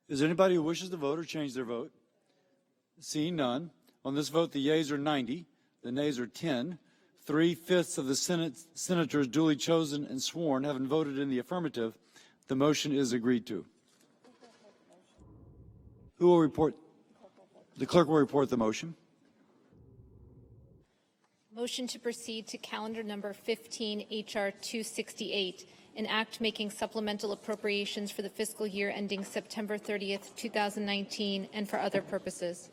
Is there anybody who wishes to vote or change their vote? Seeing none. On this vote, the yeas are 90, the nays are 10. 3/5 of the senators duly chosen and sworn having voted in the affirmative, the motion is agreed to. Who will report? The clerk will report the motion. Motion to proceed to calendar number 15, HR 268, an act making supplemental appropriations for the fiscal year ending September 30th, 2019, and for other purposes.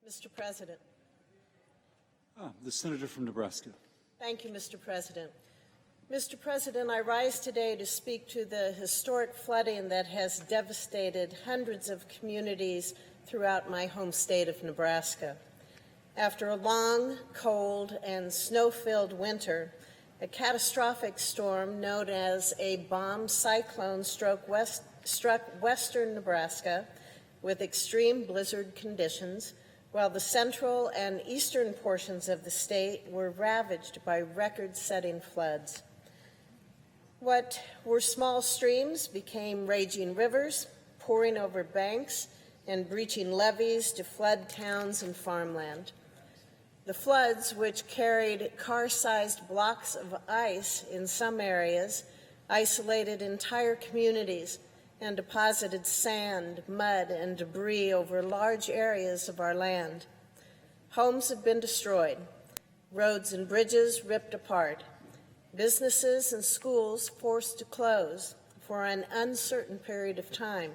Mr. President. The senator from Nebraska. Thank you, Mr. President. Mr. President, I rise today to speak to the historic flooding that has devastated hundreds of communities throughout my home state of Nebraska. After a long, cold, and snow-filled winter, a catastrophic storm known as a bomb cyclone struck western Nebraska with extreme blizzard conditions, while the central and eastern portions of the state were ravaged by record-setting floods. What were small streams became raging rivers, pouring over banks and breaching levees to flood towns and farmland. The floods, which carried car-sized blocks of ice in some areas, isolated entire communities and deposited sand, mud, and debris over large areas of our land. Homes have been destroyed, roads and bridges ripped apart, businesses and schools forced to close for an uncertain period of time.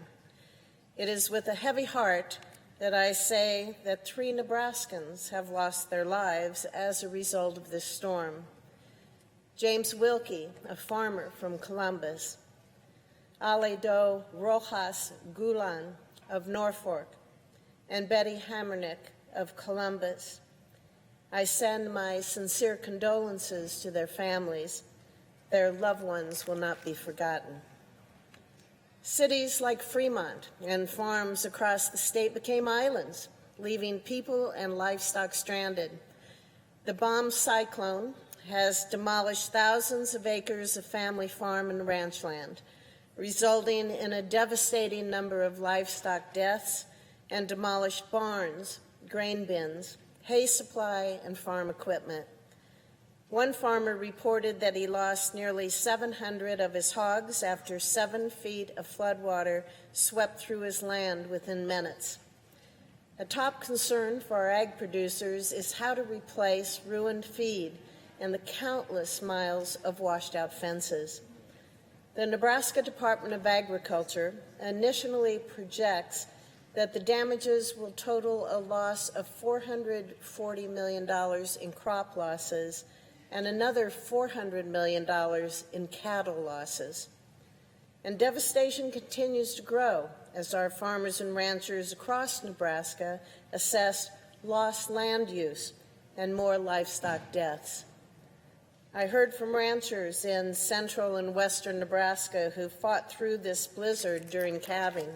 It is with a heavy heart that I say that 3 Nebraskans have lost their lives as a result of this storm. James Wilkie, a farmer from Columbus, Aledo Rojas Gulan of Norfolk, and Betty Hammernick of Columbus. I send my sincere condolences to their families. Their loved ones will not be forgotten. Cities like Fremont and farms across the state became islands, leaving people and livestock stranded. The bomb cyclone has demolished thousands of acres of family farm and ranch land, resulting in a devastating number of livestock deaths and demolished barns, grain bins, hay supply, and farm equipment. One farmer reported that he lost nearly 700 of his hogs after 7 feet of floodwater swept through his land within minutes. A top concern for our ag producers is how to replace ruined feed and the countless miles of washed out fences. The Nebraska Department of Agriculture initially projects that the damages will total a loss of $440 million in crop losses and another $400 million in cattle losses. And devastation continues to grow as our farmers and ranchers across Nebraska assess lost land use and more livestock deaths. I heard from ranchers in central and western Nebraska who fought through this blizzard during calving.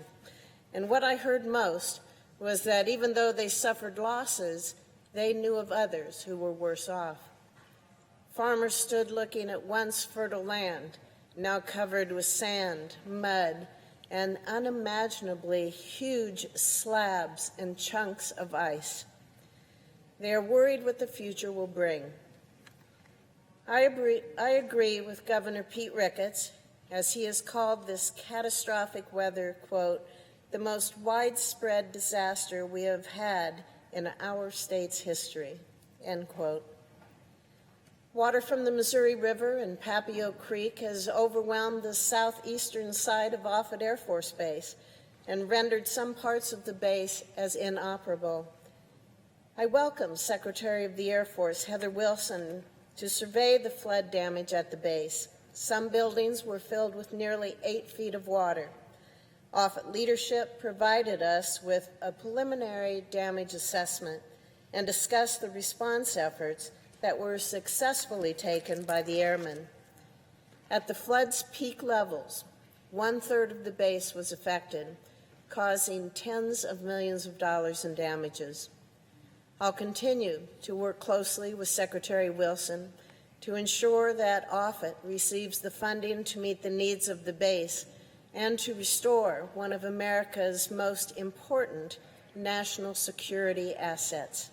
And what I heard most was that even though they suffered losses, they knew of others who were worse off. Farmers stood looking at once fertile land, now covered with sand, mud, and unimaginably huge slabs and chunks of ice. They are worried what the future will bring. I agree with Governor Pete Ricketts, as he has called this catastrophic weather, quote, the most widespread disaster we have had in our state's history, end quote. Water from the Missouri River and Papio Creek has overwhelmed the southeastern side of Offutt Air Force Base and rendered some parts of the base as inoperable. I welcome Secretary of the Air Force Heather Wilson to survey the flood damage at the base. Some buildings were filled with nearly 8 feet of water. Offutt leadership provided us with a preliminary damage assessment and discussed the response efforts that were successfully taken by the airmen. At the flood's peak levels, 1/3 of the base was affected, causing tens of millions of dollars in damages. I'll continue to work closely with Secretary Wilson to ensure that Offutt receives the funding to meet the needs of the base and to restore one of America's most important national security assets.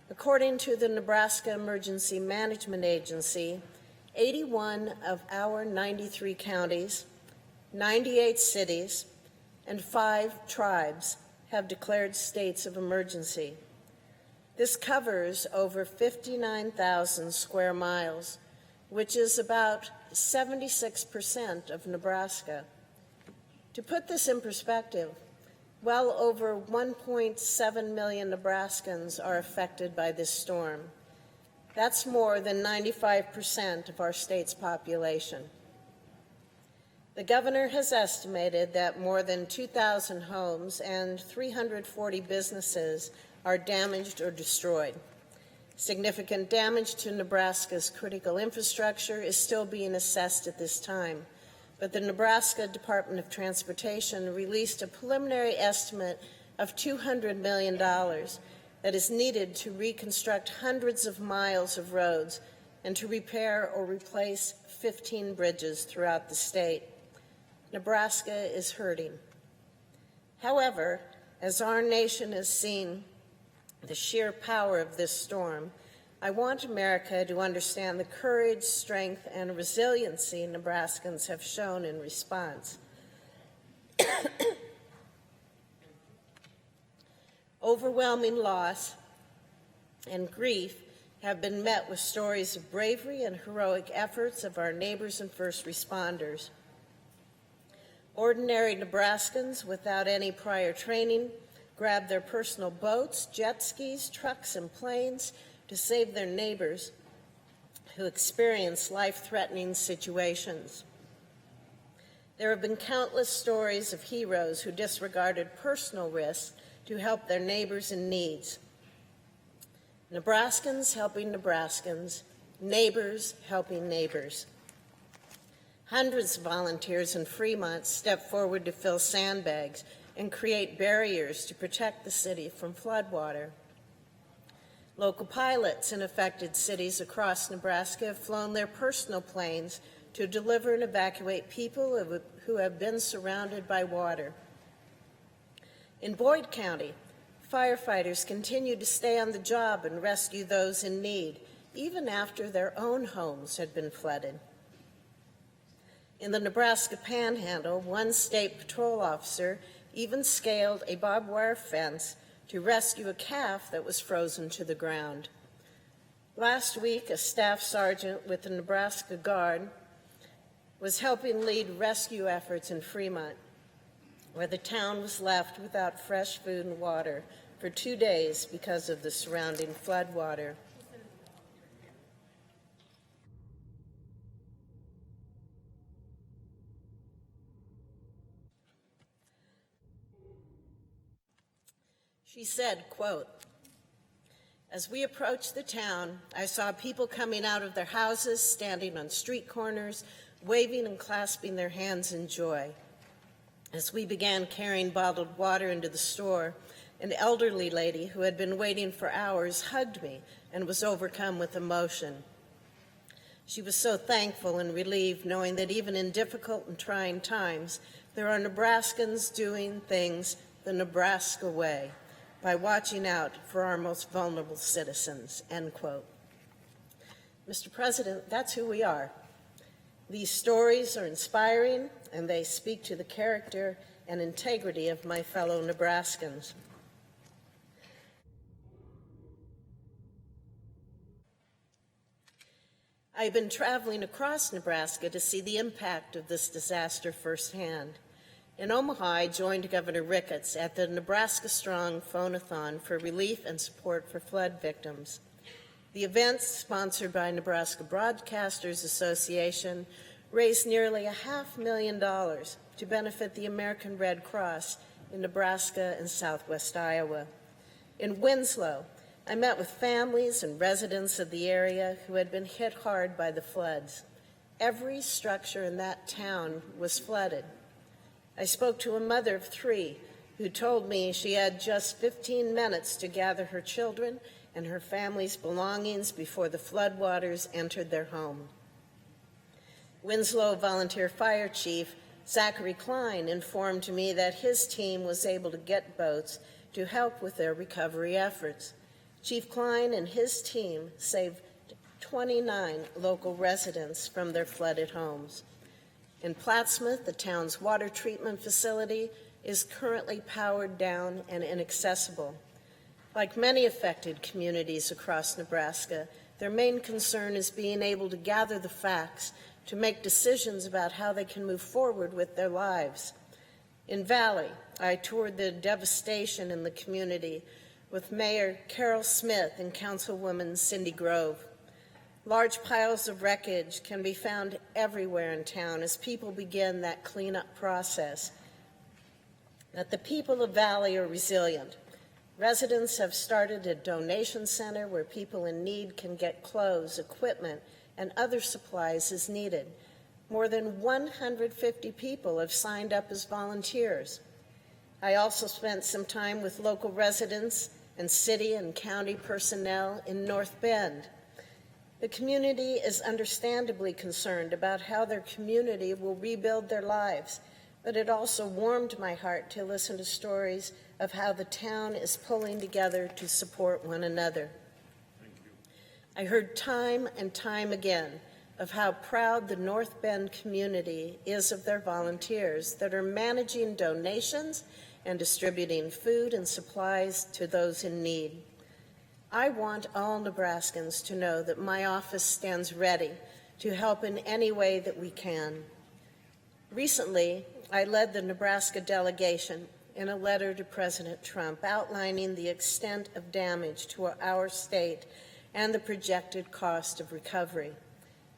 According to the Nebraska Emergency Management Agency, 81 of our 93 counties, 98 cities, and 5 tribes have declared states of emergency. This covers over 59,000 square miles, which is about 76% of Nebraska. To put this in perspective, Well over 1.7 million Nebraskans are affected by this storm. That's more than 95% of our state's population. The governor has estimated that more than 2,000 homes and 340 businesses are damaged or destroyed. Significant damage to Nebraska's critical infrastructure is still being assessed at this time, but the Nebraska Department of Transportation released a preliminary estimate of $200 million that is needed to reconstruct hundreds of miles of roads and to repair or replace 15 bridges throughout the state. Nebraska is hurting. However, as our nation has seen the sheer power of this storm, I want America to understand the courage, strength, and resiliency Nebraskans have shown in response. Overwhelming loss and grief have been met with stories of bravery and heroic efforts of our neighbors and first responders. Ordinary Nebraskans without any prior training grabbed their personal boats, jet skis, trucks, and planes to save their neighbors who experienced life-threatening situations. There have been countless stories of heroes who disregarded personal risks to help their neighbors in need. Nebraskans helping Nebraskans, neighbors helping neighbors. Hundreds of volunteers in Fremont stepped forward to fill sandbags and create barriers to protect the city from floodwater. Local pilots in affected cities across Nebraska have flown their personal planes to deliver and evacuate people who have been surrounded by water. In Boyd County, firefighters continue to stay on the job and rescue those in need, even after their own homes had been flooded. In the Nebraska Panhandle, one state patrol officer even scaled a barbed wire fence to rescue a calf that was frozen to the ground. Last week, a staff sergeant with the Nebraska Guard was helping lead rescue efforts in Fremont, where the town was left without fresh food and water for 2 days because of the surrounding floodwater. She said, quote, "As we approached the town, I saw people coming out of their houses, standing on street corners, waving and clasping their hands in joy. As we began carrying bottled water into the store, an elderly lady who had been waiting for hours hugged me and was overcome with emotion. She was so thankful and relieved knowing that even in difficult and trying times, there are Nebraskans doing things the Nebraska way by watching out for our most vulnerable citizens," end quote. Mr. President, that's who we are. These stories are inspiring, and they speak to the character and integrity of my fellow Nebraskans. I've been traveling across Nebraska to see the impact of this disaster firsthand. In Omaha, I joined Governor Ricketts at the Nebraska Strong Phone-a-thon for relief and support for flood victims. The event, sponsored by Nebraska Broadcasters Association, raised nearly $500,000 to benefit the American Red Cross in Nebraska and southwest Iowa. In Winslow, I met with families and residents of the area who had been hit hard by the floods. Every structure in that town was flooded. I spoke to a mother of 3 who told me she had just 15 minutes to gather her children and her family's belongings before the floodwaters entered their home. Winslow Volunteer Fire Chief Zachary Klein informed me that his team was able to get boats to help with their recovery efforts. Chief Klein and his team saved 29 local residents from their flooded homes. In Plattsmouth, the town's water treatment facility is currently powered down and inaccessible. Like many affected communities across Nebraska, their main concern is being able to gather the facts to make decisions about how they can move forward with their lives. In Valley, I toured the devastation in the community with Mayor Carol Smith and Councilwoman Cindy Grove. Large piles of wreckage can be found everywhere in town as people begin that cleanup process. But the people of Valley are resilient. Residents have started a donation center where people in need can get clothes, equipment, and other supplies as needed. More than 150 people have signed up as volunteers. I also spent some time with local residents and city and county personnel in North Bend. The community is understandably concerned about how their community will rebuild their lives, but it also warmed my heart to listen to stories of how the town is pulling together to support one another. I heard time and time again of how proud the North Bend community is of their volunteers that are managing donations and distributing food and supplies to those in need. I want all Nebraskans to know that my office stands ready to help in any way that we can. Recently, I led the Nebraska delegation in a letter to President Trump outlining the extent of damage to our state and the projected cost of recovery.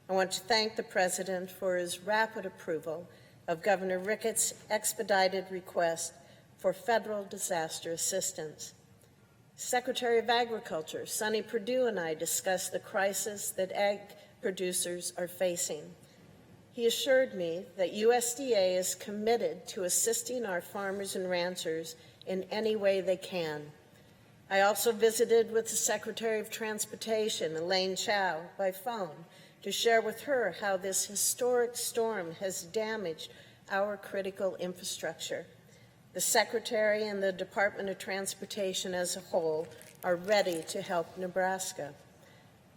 I want to thank the President for his rapid approval of Governor Ricketts' expedited request for federal disaster assistance. Secretary of Agriculture Sonny Perdue and I discussed the crisis that ag producers are facing. He assured me that USDA is committed to assisting our farmers and ranchers in any way they can. I also visited with the Secretary of Transportation, Elaine Chao, by phone to share with her how this historic storm has damaged our critical infrastructure. The Secretary and the Department of Transportation as a whole are ready to help Nebraska.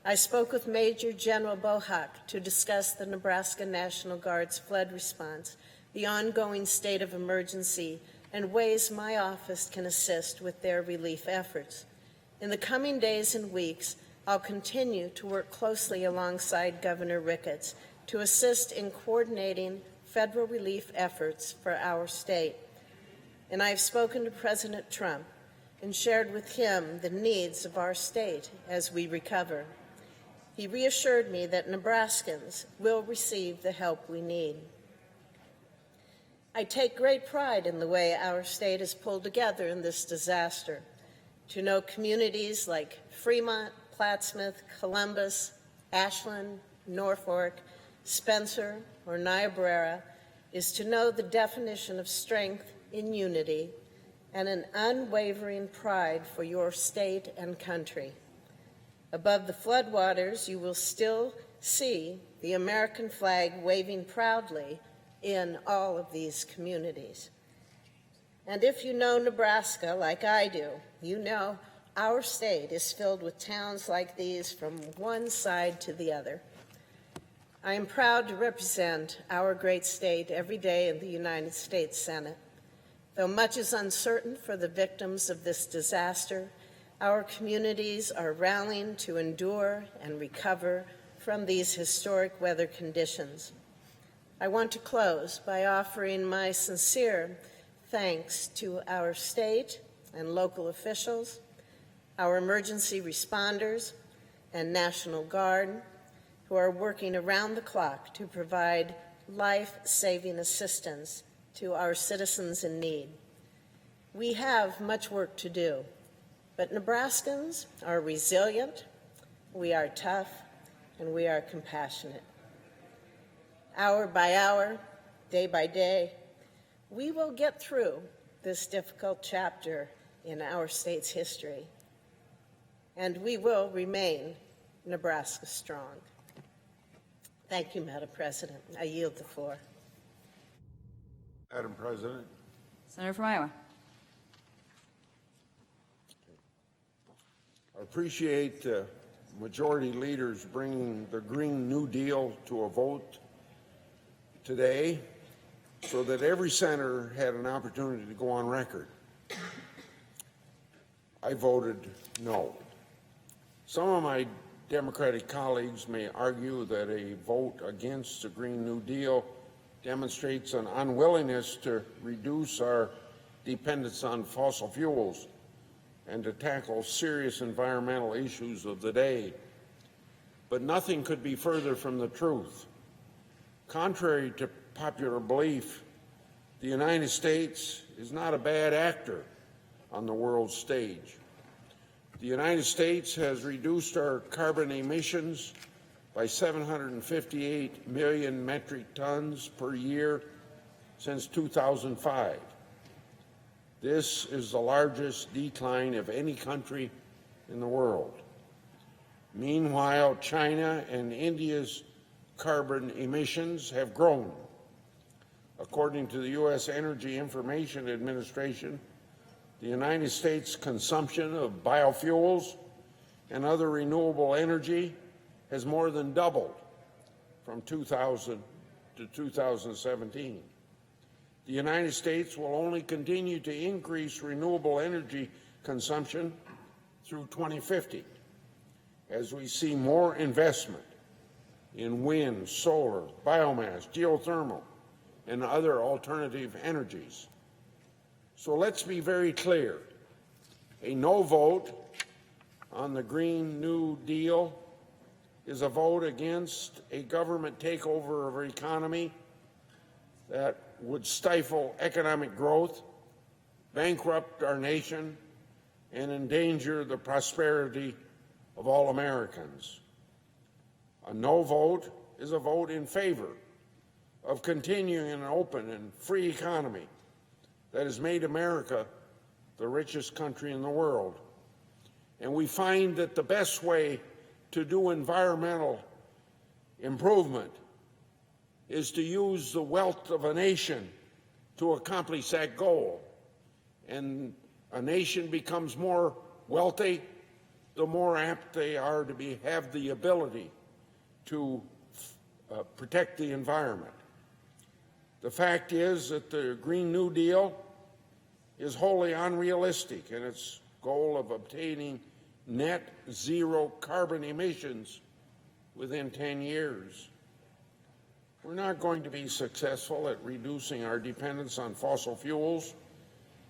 I spoke with Major General Bohak to discuss the Nebraska National Guard's flood response, the ongoing state of emergency, and ways my office can assist with their relief efforts. In the coming days and weeks, I'll continue to work closely alongside Governor Ricketts to assist in coordinating federal relief efforts for our state. And I've spoken to President Trump and shared with him the needs of our state as we recover. He reassured me that Nebraskans will receive the help we need. I take great pride in the way our state has pulled together in this disaster. To know communities like Fremont, Plattsmouth, Columbus, Ashland, Norfolk, Spencer, or Niobrara is to know the definition of strength in unity and an unwavering pride for your state and country. Above the floodwaters, you will still see the American flag waving proudly in all of these communities. And if you know Nebraska like I do, you know our state is filled with towns like these from one side to the other. I am proud to represent our great state every day in the United States Senate. Though much is uncertain for the victims of this disaster, our communities are rallying to endure and recover from these historic weather conditions. I want to close by offering my sincere thanks to our state and local officials, our emergency responders and National Guard, who are working around the clock to provide life-saving assistance to our citizens in need. We have much work to do, but Nebraskans are resilient, we are tough, and we are compassionate. Hour by hour, day by day, we will get through this difficult chapter in our state's history, and we will remain Nebraska strong. Thank you, Madam President. I yield the floor. Madam President. Senator from Iowa. I appreciate majority leaders bringing the Green New Deal to a vote today so that every senator had an opportunity to go on record. I voted no. Some of my Democratic colleagues may argue that a vote against the Green New Deal demonstrates an unwillingness to reduce our dependence on fossil fuels and to tackle serious environmental issues of the day. But nothing could be further from the truth. Contrary to popular belief, the United States is not a bad actor on the world stage. The United States has reduced our carbon emissions by 758 million metric tons per year since 2005. This is the largest decline of any country in the world. Meanwhile, China and India's carbon emissions have grown. According to the U.S. Energy Information Administration, the United States consumption of biofuels and other renewable energy has more than doubled from 2000 to 2017. The United States will only continue to increase renewable energy consumption through 2050 as we see more investment in wind, solar, biomass, geothermal, and other alternative energies. So let's be very clear. A no vote on the Green New Deal is a vote against a government takeover of our economy that would stifle economic growth, bankrupt our nation, and endanger the prosperity of all Americans. A no vote is a vote in favor of continuing an open and free economy that has made America the richest country in the world. And we find that the best way to do environmental improvement is to use the wealth of a nation to accomplish that goal. And a nation becomes more wealthy, the more apt they are to have the ability to protect the environment. The fact is that the Green New Deal is wholly unrealistic in its goal of obtaining net zero carbon emissions within 10 years. We're not going to be successful at reducing our dependence on fossil fuels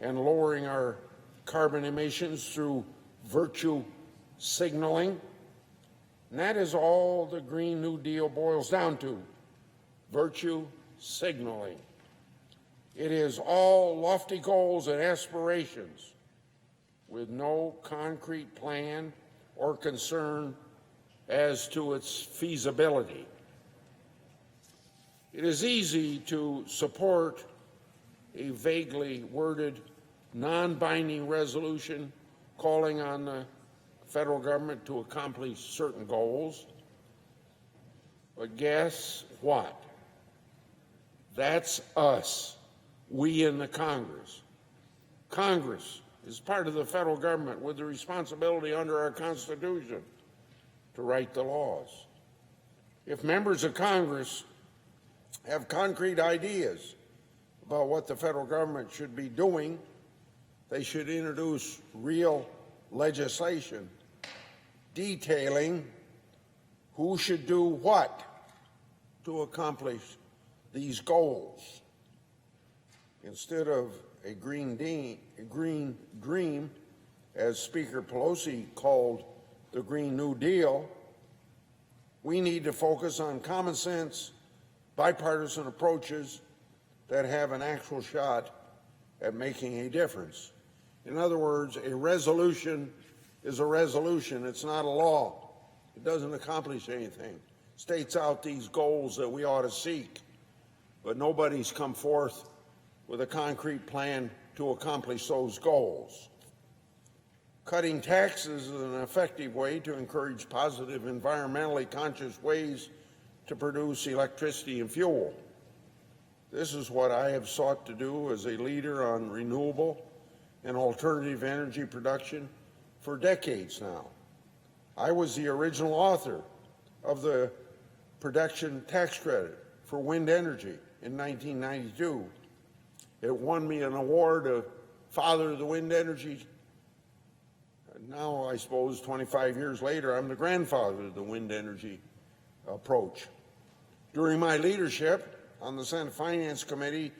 and lowering our carbon emissions through virtue signaling. And that is all the Green New Deal boils down to, virtue signaling. It is all lofty goals and aspirations with no concrete plan or concern as to its feasibility. It is easy to support a vaguely worded, non-binding resolution calling on the federal government to accomplish certain goals. But guess what? That's us, we in the Congress. Congress is part of the federal government with the responsibility under our Constitution to write the laws. If members of Congress have concrete ideas about what the federal government should be doing, they should introduce real legislation detailing who should do what to accomplish these goals. Instead of a green dream, as Speaker Pelosi called the Green New Deal, we need to focus on common sense, bipartisan approaches that have an actual shot at making a difference. In other words, a resolution is a resolution. It's not a law. It doesn't accomplish anything. It states out these goals that we ought to seek, but nobody's come forth with a concrete plan to accomplish those goals. Cutting taxes is an effective way to encourage positive, environmentally conscious ways to produce electricity and fuel. This is what I have sought to do as a leader on renewable and alternative energy production for decades now. I was the original author of the production tax credit for wind energy in 1992. It won me an award of Father of the Wind Energy. And now, I suppose, 25 years later, I'm the grandfather of the wind energy approach. During my leadership, on the Senate Finance Committee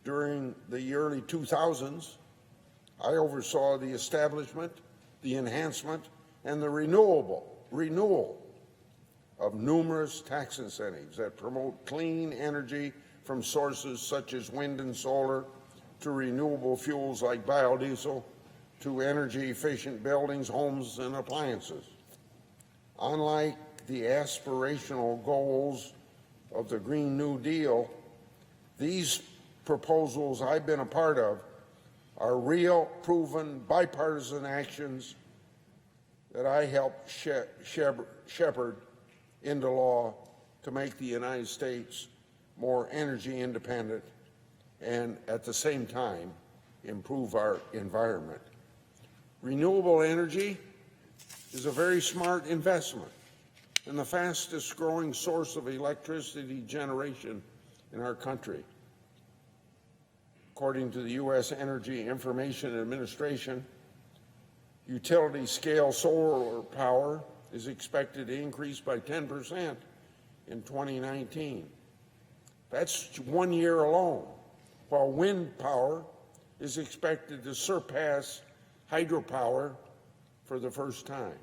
during the early 2000s, I oversaw the establishment, the enhancement, and the renewal of numerous tax incentives that promote clean energy from sources such as wind and solar, to renewable fuels like biodiesel, to energy-efficient buildings, homes, and appliances. Unlike the aspirational goals of the Green New Deal, these proposals I've been a part of are real, proven, bipartisan actions that I helped shepherd into law to make the United States more energy independent and at the same time improve our environment. Renewable energy is a very smart investment and the fastest growing source of electricity generation in our country. According to the U.S. Energy Information Administration, utility-scale solar power is expected to increase by 10% in 2019. That's 1 year alone, while wind power is expected to surpass hydropower for the first time.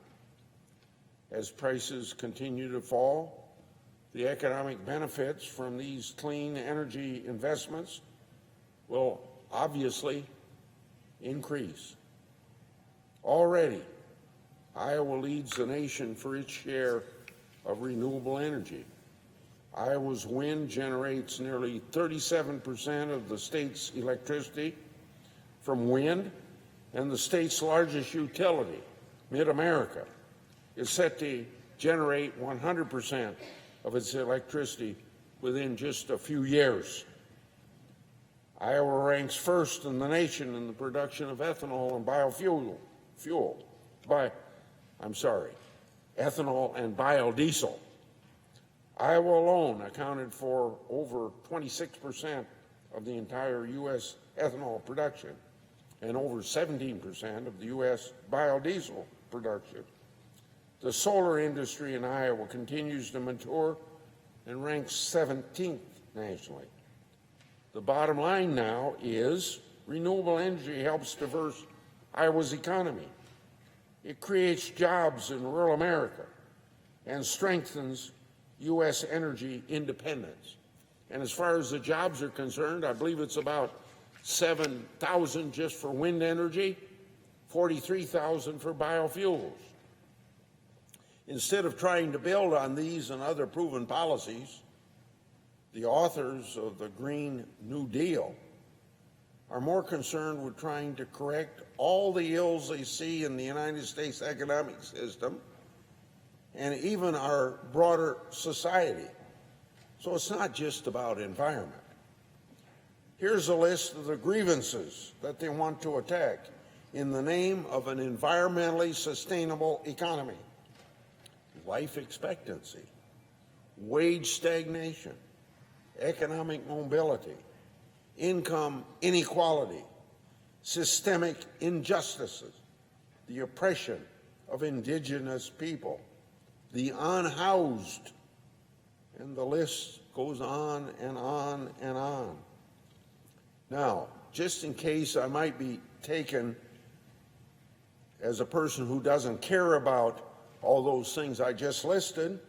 As prices continue to fall, the economic benefits from these clean energy investments will obviously increase. Already, Iowa leads the nation for its share of renewable energy. Iowa's wind generates nearly 37% of the state's electricity from wind, and the state's largest utility, Mid-America, is set to generate 100% of its electricity within just a few years. Iowa ranks first in the nation in the production of ethanol and ethanol and biodiesel. Iowa alone accounted for over 26% of the entire U.S. ethanol production and over 17% of the U.S. biodiesel production. The solar industry in Iowa continues to mature and ranks 17th nationally. The bottom line now is renewable energy helps diverse Iowa's economy. It creates jobs in rural America and strengthens U.S. energy independence. And as far as the jobs are concerned, I believe it's about 7,000 just for wind energy, 43,000 for biofuels. Instead of trying to build on these and other proven policies, the authors of the Green New Deal are more concerned with trying to correct all the ills they see in the United States economic system and even our broader society. So it's not just about environment. Here's a list of the grievances that they want to attack in the name of an environmentally sustainable economy: life expectancy, wage stagnation, economic mobility, income inequality, systemic injustices, the oppression of indigenous people, the unhoused, and the list goes on and on and on. Now, just in case I might be taken as a person who doesn't care about all those things I just listed,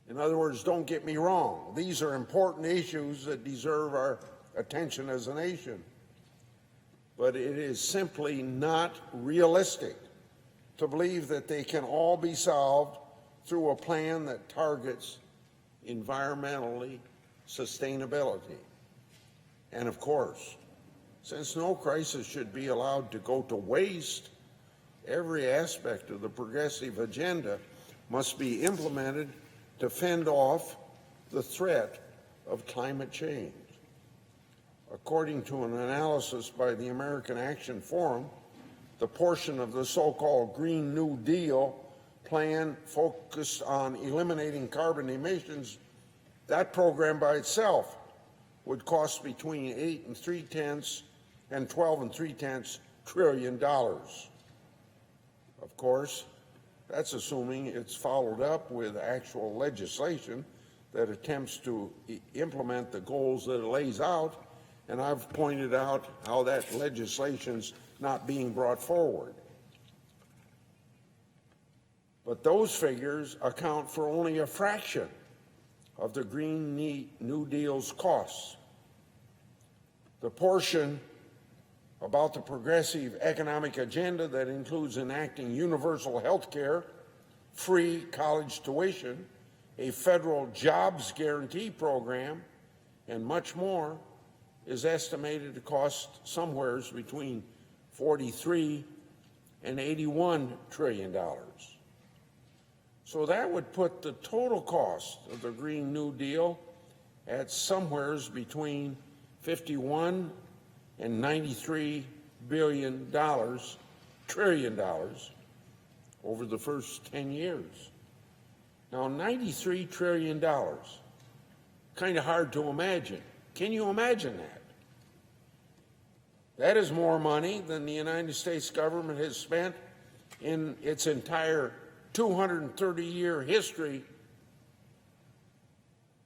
in other words, don't get me wrong, these are important issues that deserve our attention as a nation. But it is simply not realistic to believe that they can all be solved through a plan that targets environmentally sustainability. And of course, since no crisis should be allowed to go to waste, every aspect of the progressive agenda must be implemented to fend off the threat of climate change. According to an analysis by the American Action Forum, the portion of the so-called Green New Deal plan focused on eliminating carbon emissions, that program by itself would cost between 8 3/10 and $12 3/10 trillion. Of course, that's assuming it's followed up with actual legislation that attempts to implement the goals that it lays out, and I've pointed out how that legislation's not being brought forward. But those figures account for only a fraction of the Green New Deal's costs. The portion about the progressive economic agenda that includes enacting universal health care, free college tuition, a federal jobs guarantee program, and much more is estimated to cost somewhere between $43 and $81 trillion. So that would put the total cost of the Green New Deal at somewhere between $51 and $93 trillion over the first 10 years. Now, $93 trillion, kind of hard to imagine. Can you imagine that? That is more money than the United States government has spent in its entire 230-year history.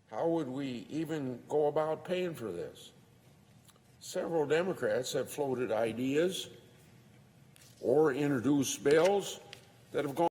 How would we even go about paying for this? Several Democrats have floated ideas or introduced bills that have gone